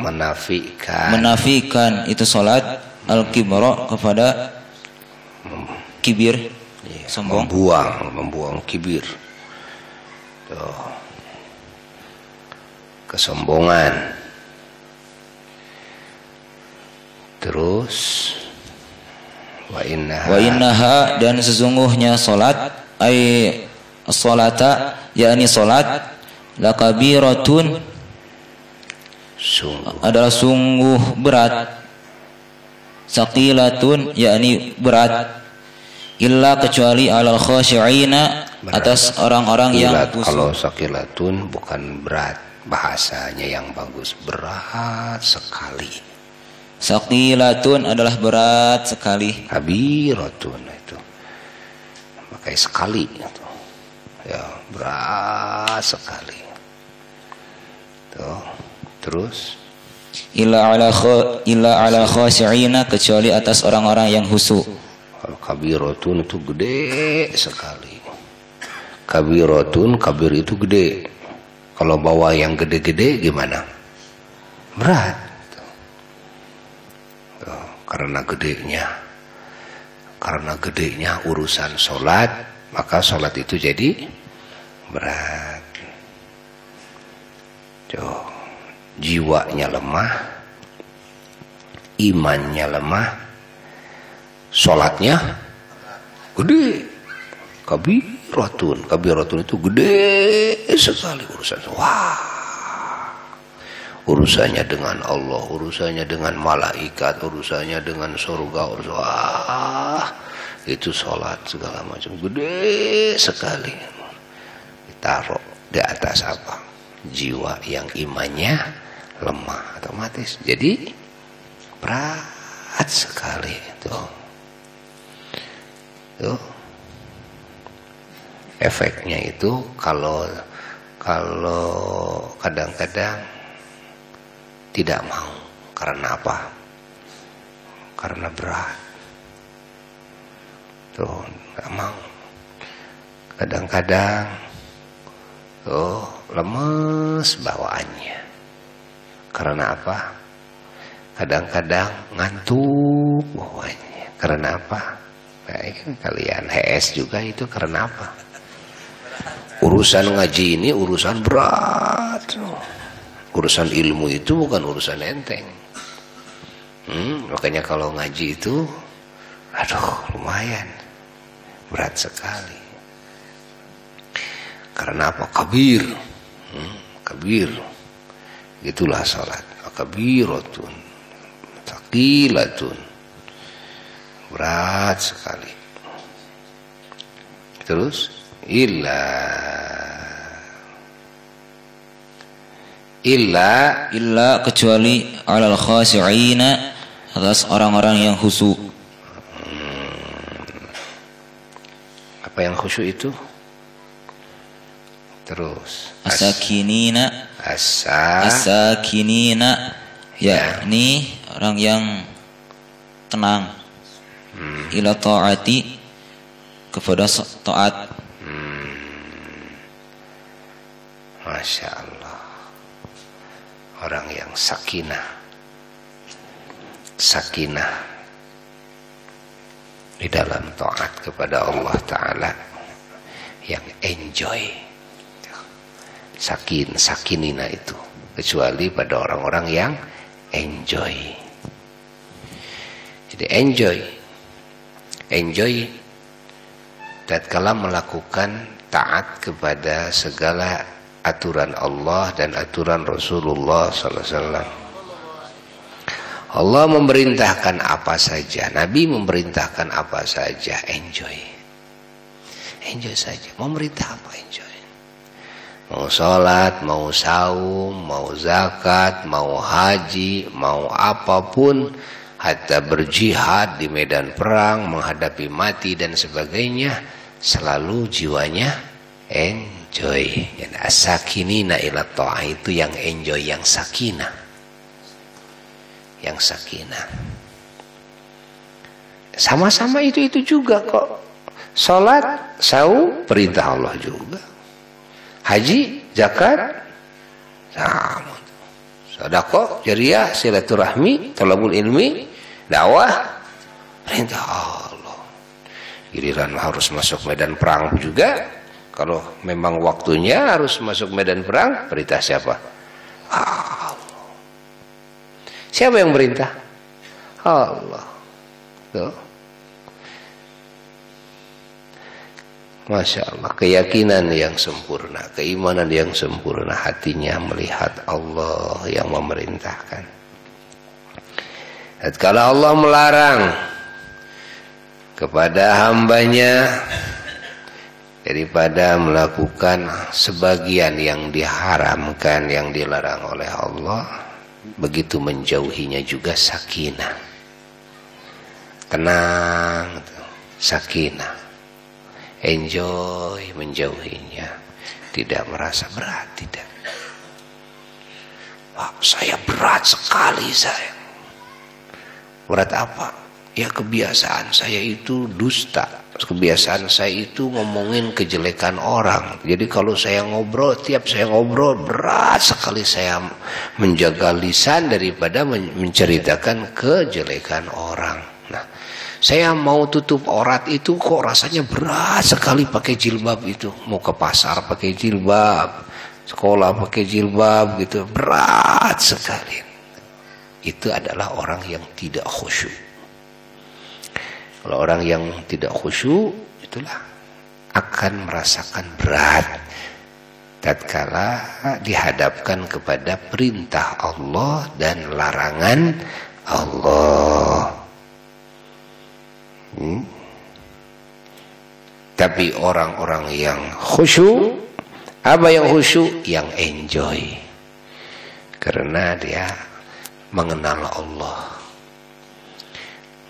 menafikan itu salat, al kibra kepada kibir, sombong, membuang kibir, kesombongan. Terus wa innaha, dan sesungguhnya salat, ay as-salata yakni salat, lakabiratun adalah sungguh berat. Saqilatun yakni berat. Illa kecuali alal khashi'ina atas orang-orang yang khusyuk. Kalau saqilatun bukan berat, bahasanya yang bagus, berat sekali. Saqilatun adalah berat sekali. Kabiratun itu pakai sekali itu. Ya, berat sekali. Tuh. Terus Illa ala khashi'ina kecuali atas orang-orang yang khusyuk. kalau kabiratun itu gede sekali. Kabiratun, kabir itu gede. Kalau bawa yang gede-gede gimana? Berat. Tuh, karena gedenya urusan sholat, maka sholat itu jadi berat. Tuh, jiwanya lemah, imannya lemah, sholatnya gede. Kabiratun itu gede sekali urusan. Wah, urusannya dengan Allah, urusannya dengan malaikat, urusannya dengan surga, wah, itu sholat segala macam gede sekali. Ditaruh di atas apa? Jiwa yang imannya lemah, otomatis jadi berat sekali. Tuh. Efeknya itu kalau kadang-kadang tidak mau. Karena apa? Karena berat. Tuh, nggak mau. Kadang-kadang lemes bawaannya. Karena apa? Kadang-kadang ngantuk bawaannya. Karena apa? Baik, kalian HS juga itu karena apa? Urusan ngaji ini urusan berat. Urusan ilmu itu bukan urusan enteng. Makanya kalau ngaji itu, aduh, lumayan berat sekali. Karena apa? Kabir. Itulah salat. Kabiratun, taqilatun, berat sekali. Terus illa kecuali alal khashi'ina atas orang-orang yang khusyuk. Apa yang khusyuk itu? Terus As-sakinina yakni orang yang tenang. Ila ta'ati kepada taat. Masya Allah, orang yang sakinah di dalam taat kepada Allah Ta'ala, yang enjoy. Sakinina itu kecuali pada orang-orang yang enjoy. Jadi enjoy tatkala melakukan taat kepada segala aturan Allah dan aturan Rasulullah SAW. Allah memerintahkan apa saja, Nabi memerintahkan apa saja, enjoy saja. Mau merintah apa, enjoy. Mau sholat, mau saum, mau zakat, mau haji, mau apapun, hatta berjihad di medan perang, menghadapi mati dan sebagainya, selalu jiwanya enjoy. Dan as-sakinina ila ta'ah itu yang enjoy, yang sakinah. Sama-sama itu juga kok. Salat, saum, perintah Allah juga. Haji, zakat, sama. Sedekah, jariyah, silaturahmi, thalabul ilmi, dakwah, perintah Allah. Giliran harus masuk medan perang juga. Kalau memang waktunya harus masuk medan perang, perintah siapa? Allah. Siapa yang perintah? Allah. Tuh. Masya Allah, keyakinan yang sempurna, keimanan yang sempurna, hatinya melihat Allah yang memerintahkan. Dan kalau Allah melarang kepada hambanya daripada melakukan sebagian yang diharamkan, yang dilarang oleh Allah, begitu menjauhinya juga sakinah, tenang, sakinah, enjoy menjauhinya, tidak merasa berat, tidak. Wah, saya berat sekali saya. Berat apa? Ya kebiasaan saya itu dusta, kebiasaan saya itu ngomongin kejelekan orang. Jadi kalau saya ngobrol, tiap saya ngobrol berat sekali saya menjaga lisan daripada menceritakan kejelekan orang. Nah, saya mau tutup aurat itu kok rasanya berat sekali pakai jilbab itu. Mau ke pasar pakai jilbab, sekolah pakai jilbab gitu, berat sekali. Itu adalah orang yang tidak khusyuk. Kalau orang yang tidak khusyuk, itulah akan merasakan berat tatkala dihadapkan kepada perintah Allah dan larangan Allah. Tapi orang-orang yang khusyuk, apa yang khusyuk? Yang enjoy, karena dia mengenal Allah,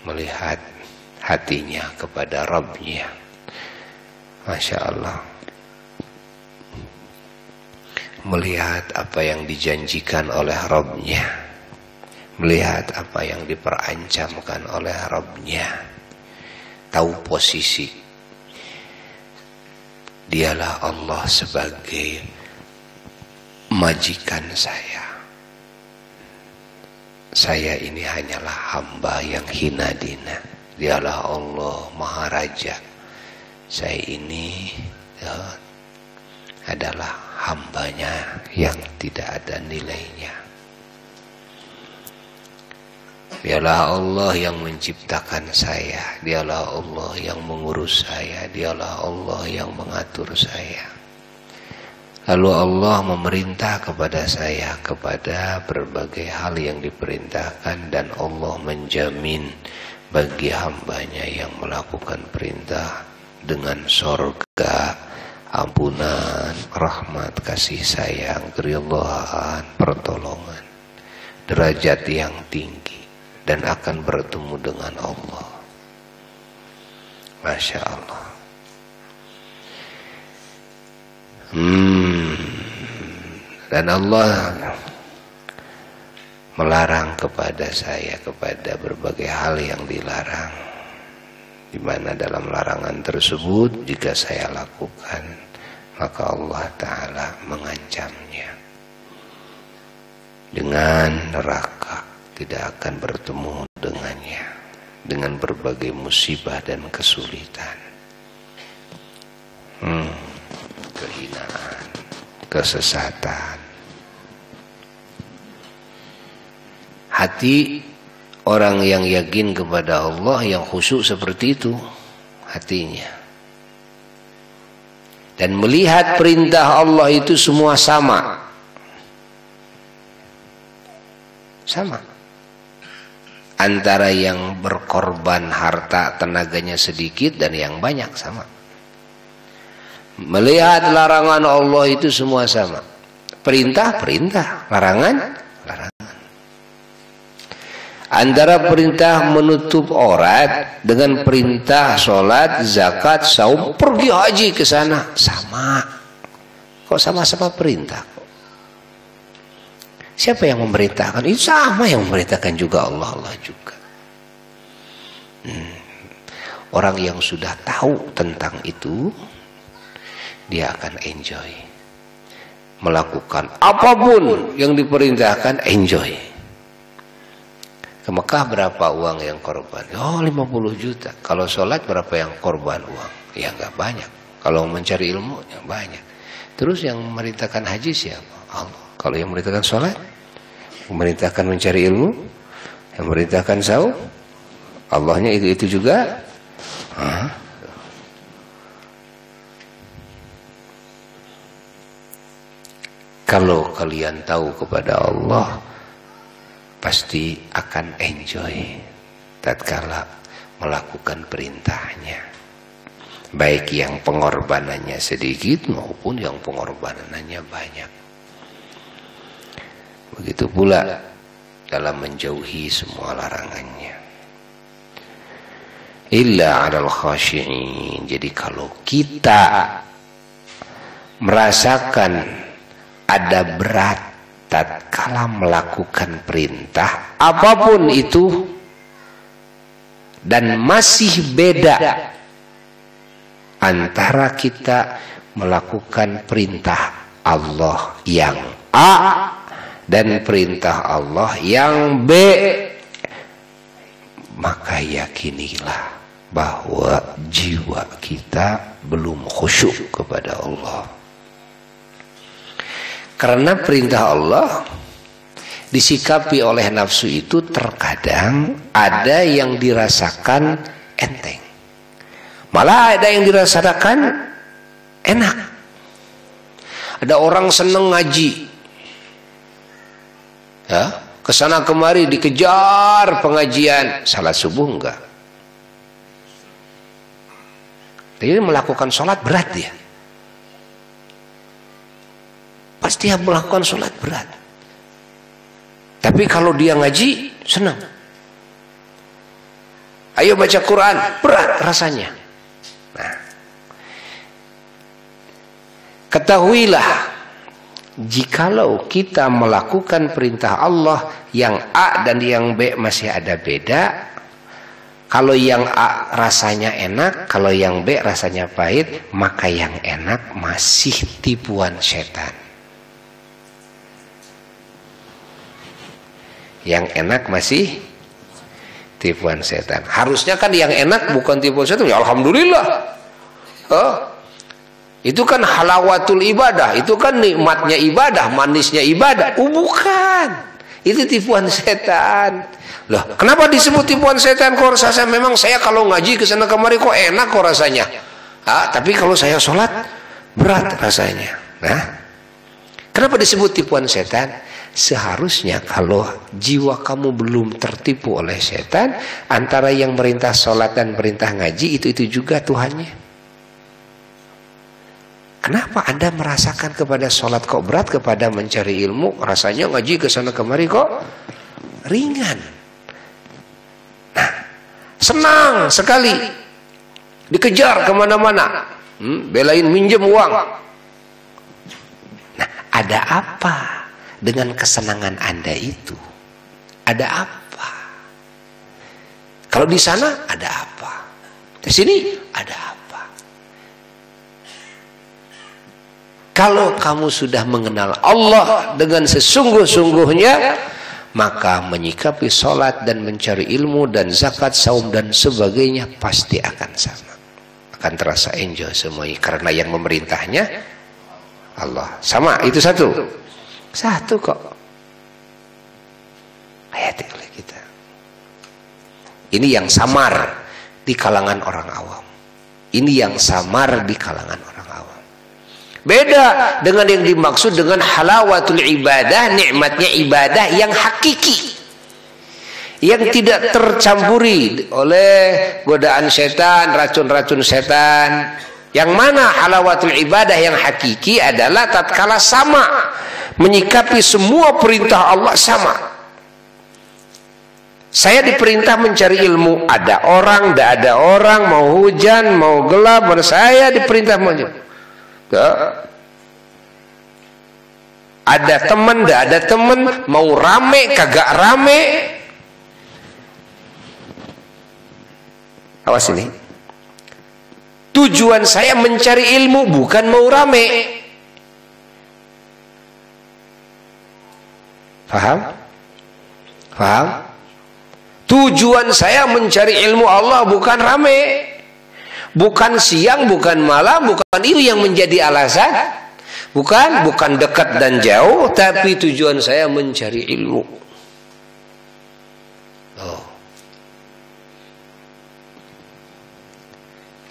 melihat hatinya kepada Rabb-Nya. Masya Allah, melihat apa yang dijanjikan oleh Rabb-Nya, melihat apa yang diperancamkan oleh Rabb-Nya, tahu posisi. Dialah Allah sebagai majikan saya. Saya ini hanyalah hamba yang hina dina. Dialah Allah Maharaja. Saya ini adalah hambanya yang tidak ada nilainya. Dialah Allah yang menciptakan saya. Dialah Allah yang mengurus saya. Dialah Allah yang mengatur saya. Lalu Allah memerintah kepada saya kepada berbagai hal yang diperintahkan, dan Allah menjamin bagi hambanya yang melakukan perintah dengan surga, ampunan, rahmat, kasih sayang, keridhaan, pertolongan, derajat yang tinggi, dan akan bertemu dengan Allah. Masya Allah. Dan Allah melarang kepada saya kepada berbagai hal yang dilarang, di mana dalam larangan tersebut jika saya lakukan maka Allah Ta'ala mengancamnya dengan neraka, tidak akan bertemu dengannya, dengan berbagai musibah dan kesulitan, kehinaan, kesesatan. Hati orang yang yakin kepada Allah, yang khusyuk seperti itu hatinya, dan melihat perintah Allah itu semua sama antara yang berkorban harta tenaganya sedikit dan yang banyak sama. Melihat larangan Allah itu semua sama, perintah, larangan. Antara perintah menutup aurat dengan perintah sholat, zakat, saum, pergi haji ke sana, sama. Kok sama-sama perintah? Siapa yang memerintahkan? Itu sama yang memerintahkan juga Allah juga. Orang yang sudah tahu tentang itu, dia akan enjoy. Melakukan apapun yang diperintahkan, enjoy. Ke Mekah berapa uang yang korban? Oh, 50 juta. Kalau sholat berapa yang korban uang? Ya enggak banyak. Kalau mencari ilmu yang banyak. Terus yang memerintahkan haji siapa? Allah. Kalau yang memerintahkan sholat, memerintahkan mencari ilmu, yang memerintahkan saum, Allahnya itu juga. Kalau kalian tahu kepada Allah, pasti akan enjoy tatkala melakukan perintahnya, baik yang pengorbanannya sedikit maupun yang pengorbanannya banyak. Begitu pula dalam menjauhi semua larangannya. Illa 'alal khashi'in. Jadi kalau kita merasakan ada berat tatkala melakukan perintah apapun itu, dan masih beda antara kita melakukan perintah Allah yang A dan perintah Allah yang B, maka yakinilah bahwa jiwa kita belum khusyuk kepada Allah. Karena perintah Allah disikapi oleh nafsu itu terkadang ada yang dirasakan enteng, malah ada yang dirasakan enak. Ada orang seneng ngaji, ya, kesana kemari dikejar pengajian, salat subuh enggak. Jadi melakukan sholat berat dia. Pasti dia melakukan sholat berat. Tapi kalau dia ngaji, senang. Ayo baca Quran, berat rasanya. Nah, ketahuilah, jikalau kita melakukan perintah Allah yang A dan yang B masih ada beda. Kalau yang A rasanya enak, kalau yang B rasanya pahit, maka yang enak masih tipuan setan. Yang enak masih tipuan setan. Harusnya kan yang enak bukan tipuan setan. Ya alhamdulillah. Itu kan halawatul ibadah, itu kan nikmatnya ibadah, manisnya ibadah. Bukan. Itu tipuan setan. Loh, kenapa disebut tipuan setan? Kok rasanya memang saya kalau ngaji ke sana kemari kok enak kok rasanya. Tapi kalau saya sholat berat rasanya. Nah, kenapa disebut tipuan setan? Seharusnya kalau jiwa kamu belum tertipu oleh setan, antara yang merintah sholat dan perintah ngaji itu juga Tuhannya. Kenapa Anda merasakan kepada sholat kok berat, kepada mencari ilmu rasanya ngaji ke sana kemari kok ringan? Nah, senang sekali dikejar kemana-mana, belain minjem uang. Nah, ada apa dengan kesenangan Anda itu? Ada apa? Kalau di sana ada apa? Di sini ada apa? Kalau kamu sudah mengenal Allah dengan sesungguh-sungguhnya, maka menyikapi sholat dan mencari ilmu dan zakat, saum dan sebagainya pasti akan sama. Akan terasa enjoy semuanya, karena yang memerintahnya Allah. Sama, itu satu. Satu kok. Hayati oleh kita. Ini yang samar di kalangan orang awam. Ini yang samar di kalangan orang awam. Beda dengan yang dimaksud dengan halawatul ibadah, nikmatnya ibadah yang hakiki, yang tidak tercampuri oleh godaan setan, racun-racun setan. Yang mana halawatul ibadah yang hakiki adalah tatkala sama, menyikapi semua perintah Allah sama. Saya diperintah mencari ilmu, ada orang, tidak ada orang, mau hujan, mau gelap, saya diperintah mencari. Ada teman, tidak ada teman, mau rame, kagak rame. Awas ini. Tujuan saya mencari ilmu, bukan mau rame. Paham? Paham? Tujuan saya mencari ilmu Allah bukan rame, bukan siang, bukan malam, bukan itu yang menjadi alasan, bukan dekat dan jauh, tapi tujuan saya mencari ilmu.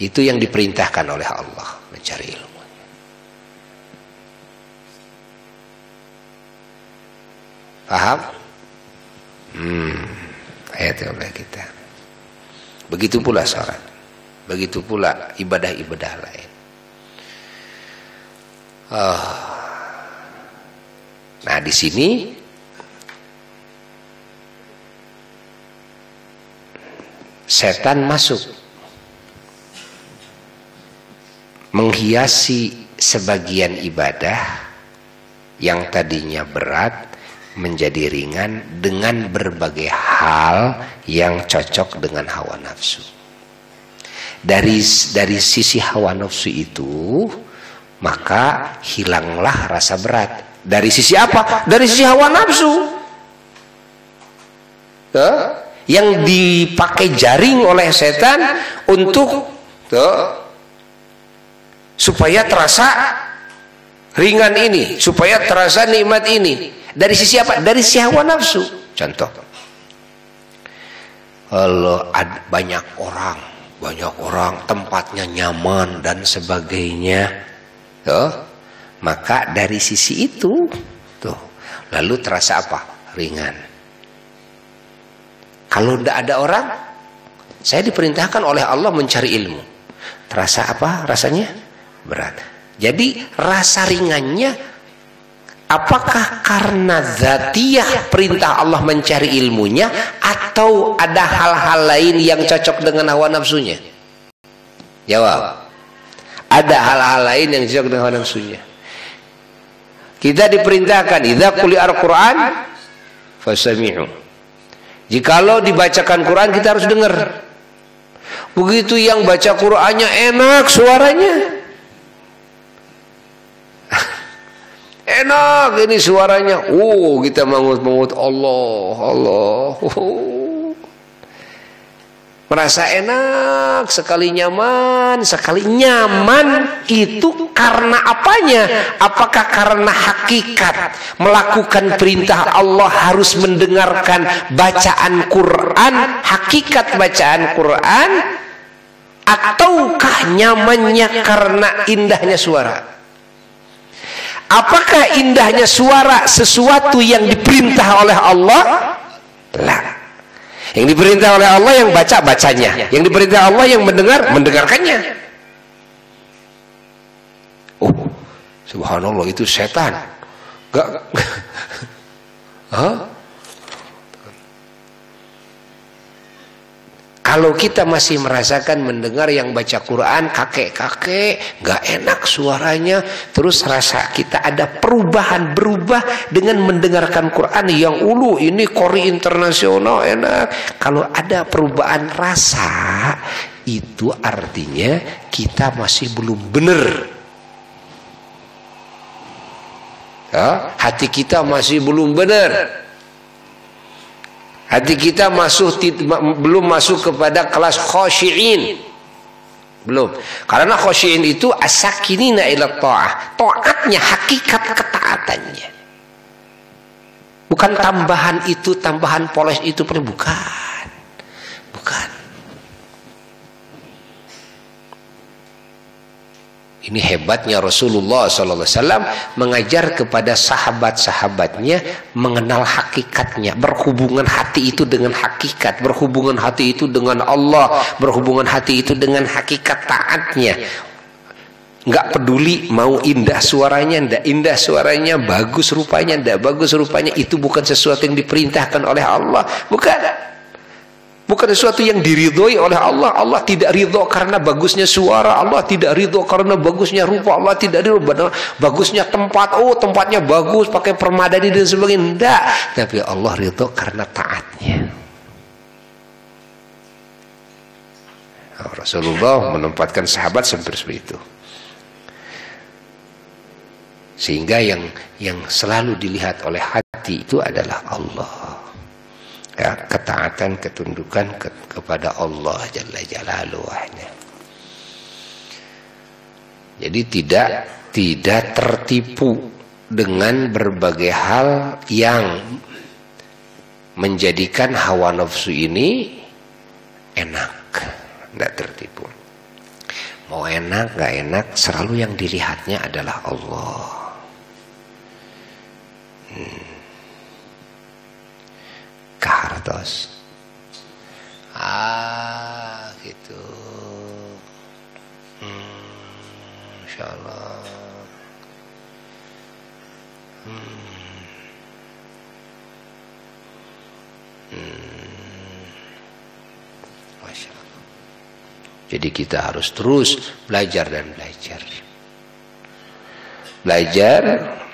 Itu yang diperintahkan oleh Allah, mencari ilmu. Paham? Ayat oleh kita. Begitu pula salat. Begitu pula ibadah-ibadah lain. Nah, di sini setan masuk menghiasi sebagian ibadah yang tadinya berat menjadi ringan dengan berbagai hal yang cocok dengan hawa nafsu. Dari sisi hawa nafsu itu, maka hilanglah rasa berat. Dari sisi apa? Dari sisi hawa nafsu. Yang dipakai jaring oleh setan untuk supaya terasa ringan ini, supaya terasa nikmat ini. Dari sisi apa? Dari sisi hawa nafsu. Contoh, kalau ada banyak orang tempatnya nyaman dan sebagainya, maka dari sisi itu lalu terasa apa? Ringan. Kalau tidak ada orang, saya diperintahkan oleh Allah mencari ilmu, terasa apa? Rasanya berat. Jadi rasa ringannya apakah karena zatiyah perintah Allah mencari ilmunya, atau ada hal-hal lain yang cocok dengan hawa nafsunya? Jawab. Ada hal-hal lain yang cocok dengan hawa nafsunya. Kita diperintahkan idza quri'al Qur'an fasami'u. Jikalau dibacakan Quran kita harus dengar. Begitu yang baca Qur'annya enak suaranya, enak ini suaranya, kita mangut-mangut Allah, merasa enak sekali, nyaman sekali. Nyaman itu karena apanya? Apakah karena hakikat melakukan perintah Allah harus mendengarkan bacaan Quran, hakikat bacaan Quran, ataukah nyamannya karena indahnya suara? Apakah indahnya suara sesuatu yang diperintah oleh Allah? Lah. Yang diperintah oleh Allah yang baca bacanya, yang diperintah Allah yang mendengar mendengarkannya. Subhanallah, itu setan. Kalau kita masih merasakan mendengar yang baca Quran kakek-kakek, gak enak suaranya, terus rasa kita ada perubahan, berubah dengan mendengarkan Quran yang ulu, ini Qori internasional enak. Kalau ada perubahan rasa, itu artinya kita masih belum benar. Hati kita masih belum benar. Hati kita belum masuk kepada kelas khosyi'in. Belum. Karena khosyi'in itu as-sakinina ila ta'ah. Ta'atnya, hakikat ketaatannya. Bukan tambahan itu, tambahan poles itu, bukan. Bukan. Ini hebatnya Rasulullah SAW mengajar kepada sahabat-sahabatnya mengenal hakikatnya. Berhubungan hati itu dengan hakikat, berhubungan hati itu dengan Allah, berhubungan hati itu dengan hakikat taatnya. Nggak peduli mau indah suaranya, ndak indah suaranya, bagus rupanya, ndak bagus rupanya, itu bukan sesuatu yang diperintahkan oleh Allah. Bukan sesuatu yang diridhoi oleh Allah. Allah tidak ridho karena bagusnya suara, Allah tidak ridho karena bagusnya rupa, Allah tidak ridho bagusnya tempat, tempatnya bagus pakai permadani dan sebagainya, enggak. Tapi Allah ridho karena taatnya. Rasulullah menempatkan sahabat seperti itu, sehingga yang selalu dilihat oleh hati itu adalah Allah. Ketaatan, ketundukan kepada Allah Jalla Jalaluhu. Jadi tidak tertipu dengan berbagai hal yang menjadikan hawa nafsu ini enak. Tidak tertipu. Mau enak gak enak, selalu yang dilihatnya adalah Allah. tos. Gitu. Insyaallah. Masya Allah. Jadi kita harus terus belajar dan belajar. Belajar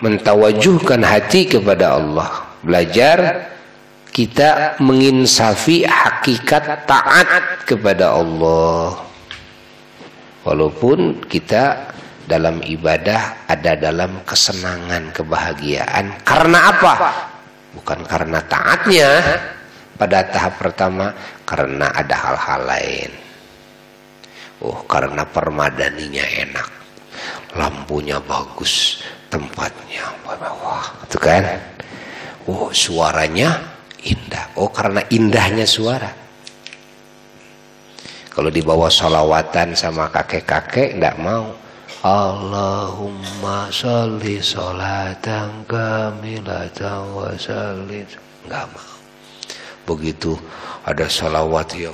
mentawajuhkan hati kepada Allah. Belajar kita menginsafi hakikat taat kepada Allah. Walaupun kita dalam ibadah ada dalam kesenangan, kebahagiaan. Karena apa? Bukan karena taatnya pada tahap pertama, karena ada hal-hal lain. Karena permadaninya enak, lampunya bagus, tempatnya wah, itu kan. Suaranya indah. Karena indahnya suara. Kalau dibawa sholawatan sama kakek-kakek nggak mau. Allahumma sholli sholatan kamilatan wa sallim, nggak mau. Begitu ada sholawat yang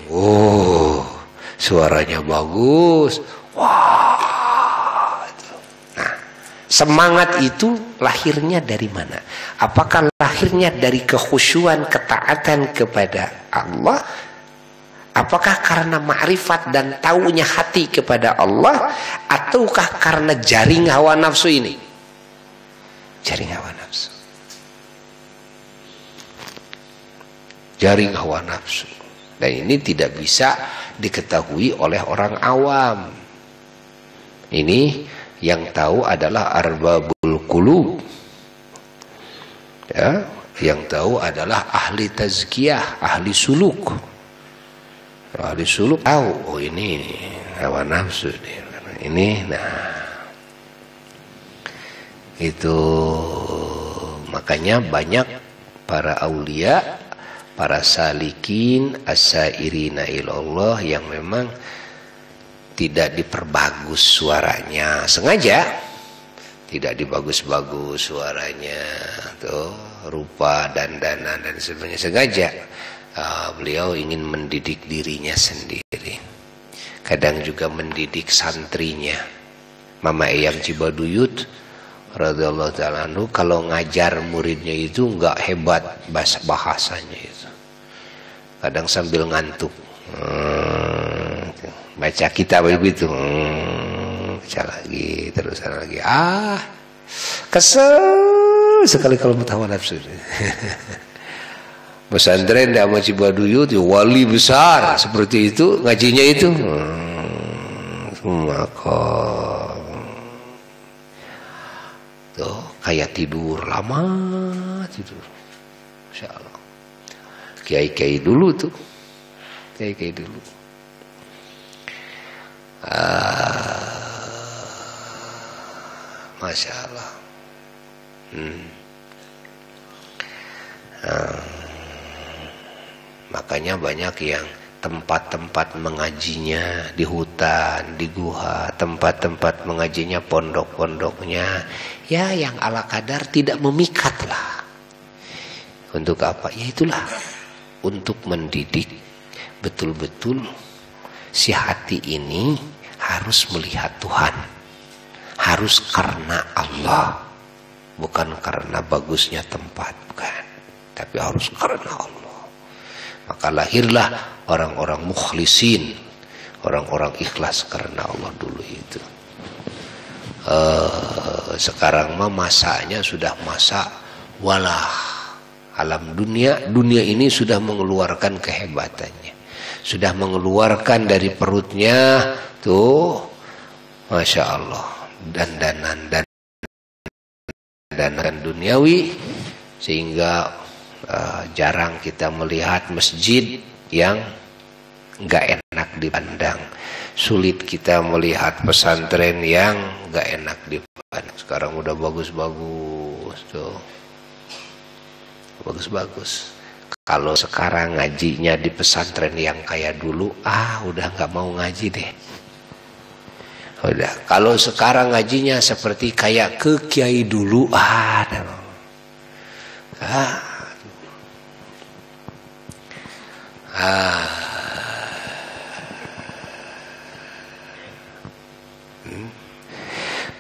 suaranya bagus, wah. Nah, semangat itu lahirnya dari mana? Apakah lahirnya dari kekhusyuan, ketaatan kepada Allah? Apakah karena ma'rifat dan taunya hati kepada Allah, ataukah karena jaring hawa nafsu ini? Jaring hawa nafsu. Jaring hawa nafsu. Dan ini tidak bisa diketahui oleh orang awam. Ini yang tahu adalah arbabul qulub. Ya, yang tahu adalah ahli tazkiyah, ahli suluk. Ahli suluk tahu, ini hawa nafsu ini. Nah, itu makanya banyak para aulia, para salikin, as-sairina ilallah yang memang tidak diperbagus suaranya, sengaja tidak dibagus-bagus suaranya, tuh rupa, dandanan dan sebagainya, sengaja. Beliau ingin mendidik dirinya sendiri, kadang juga mendidik santrinya. Mama Eyang Cibaduyut radhiyallahu ta'ala anhu kalau ngajar muridnya itu enggak hebat bahasanya itu, kadang sambil ngantuk, baca kitab begitu, baca lagi terus lagi, kesel sekali kalau hawa nafsu. Pesantren di Ahmad Cibaduyut, wali besar seperti itu ngajinya itu, maka tuh kayak tidur lama, tidur. Masya Allah. Kiai-kiai dulu tuh, kiai-kiai dulu. Masya Allah. Makanya banyak yang tempat-tempat mengajinya di hutan, di guha, tempat-tempat mengajinya pondok-pondoknya, ya yang ala kadar tidak memikat lah. Untuk apa? Ya itulah, untuk mendidik betul-betul si hati ini harus melihat Tuhan, harus karena Allah, bukan karena bagusnya tempat, bukan, tapi harus karena Allah. Maka lahirlah orang-orang mukhlisin, orang-orang ikhlas karena Allah dulu itu. Sekarang mah masanya sudah masa walah. Alam dunia ini sudah mengeluarkan kehebatannya, sudah mengeluarkan dari perutnya tuh, Masya Allah, dandanan duniawi, sehingga jarang kita melihat masjid yang nggak enak dipandang, sulit kita melihat pesantren yang nggak enak dipandang. Sekarang udah bagus-bagus tuh, bagus-bagus. Kalau sekarang ngajinya di pesantren yang kayak dulu, udah nggak mau ngaji deh. Udah, kalau sekarang ngajinya seperti kayak ke kiai dulu,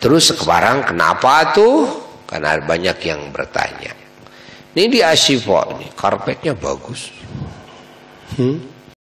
Terus sekarang kenapa tuh? Karena banyak yang bertanya. Ini di Asyifa nih, karpetnya bagus.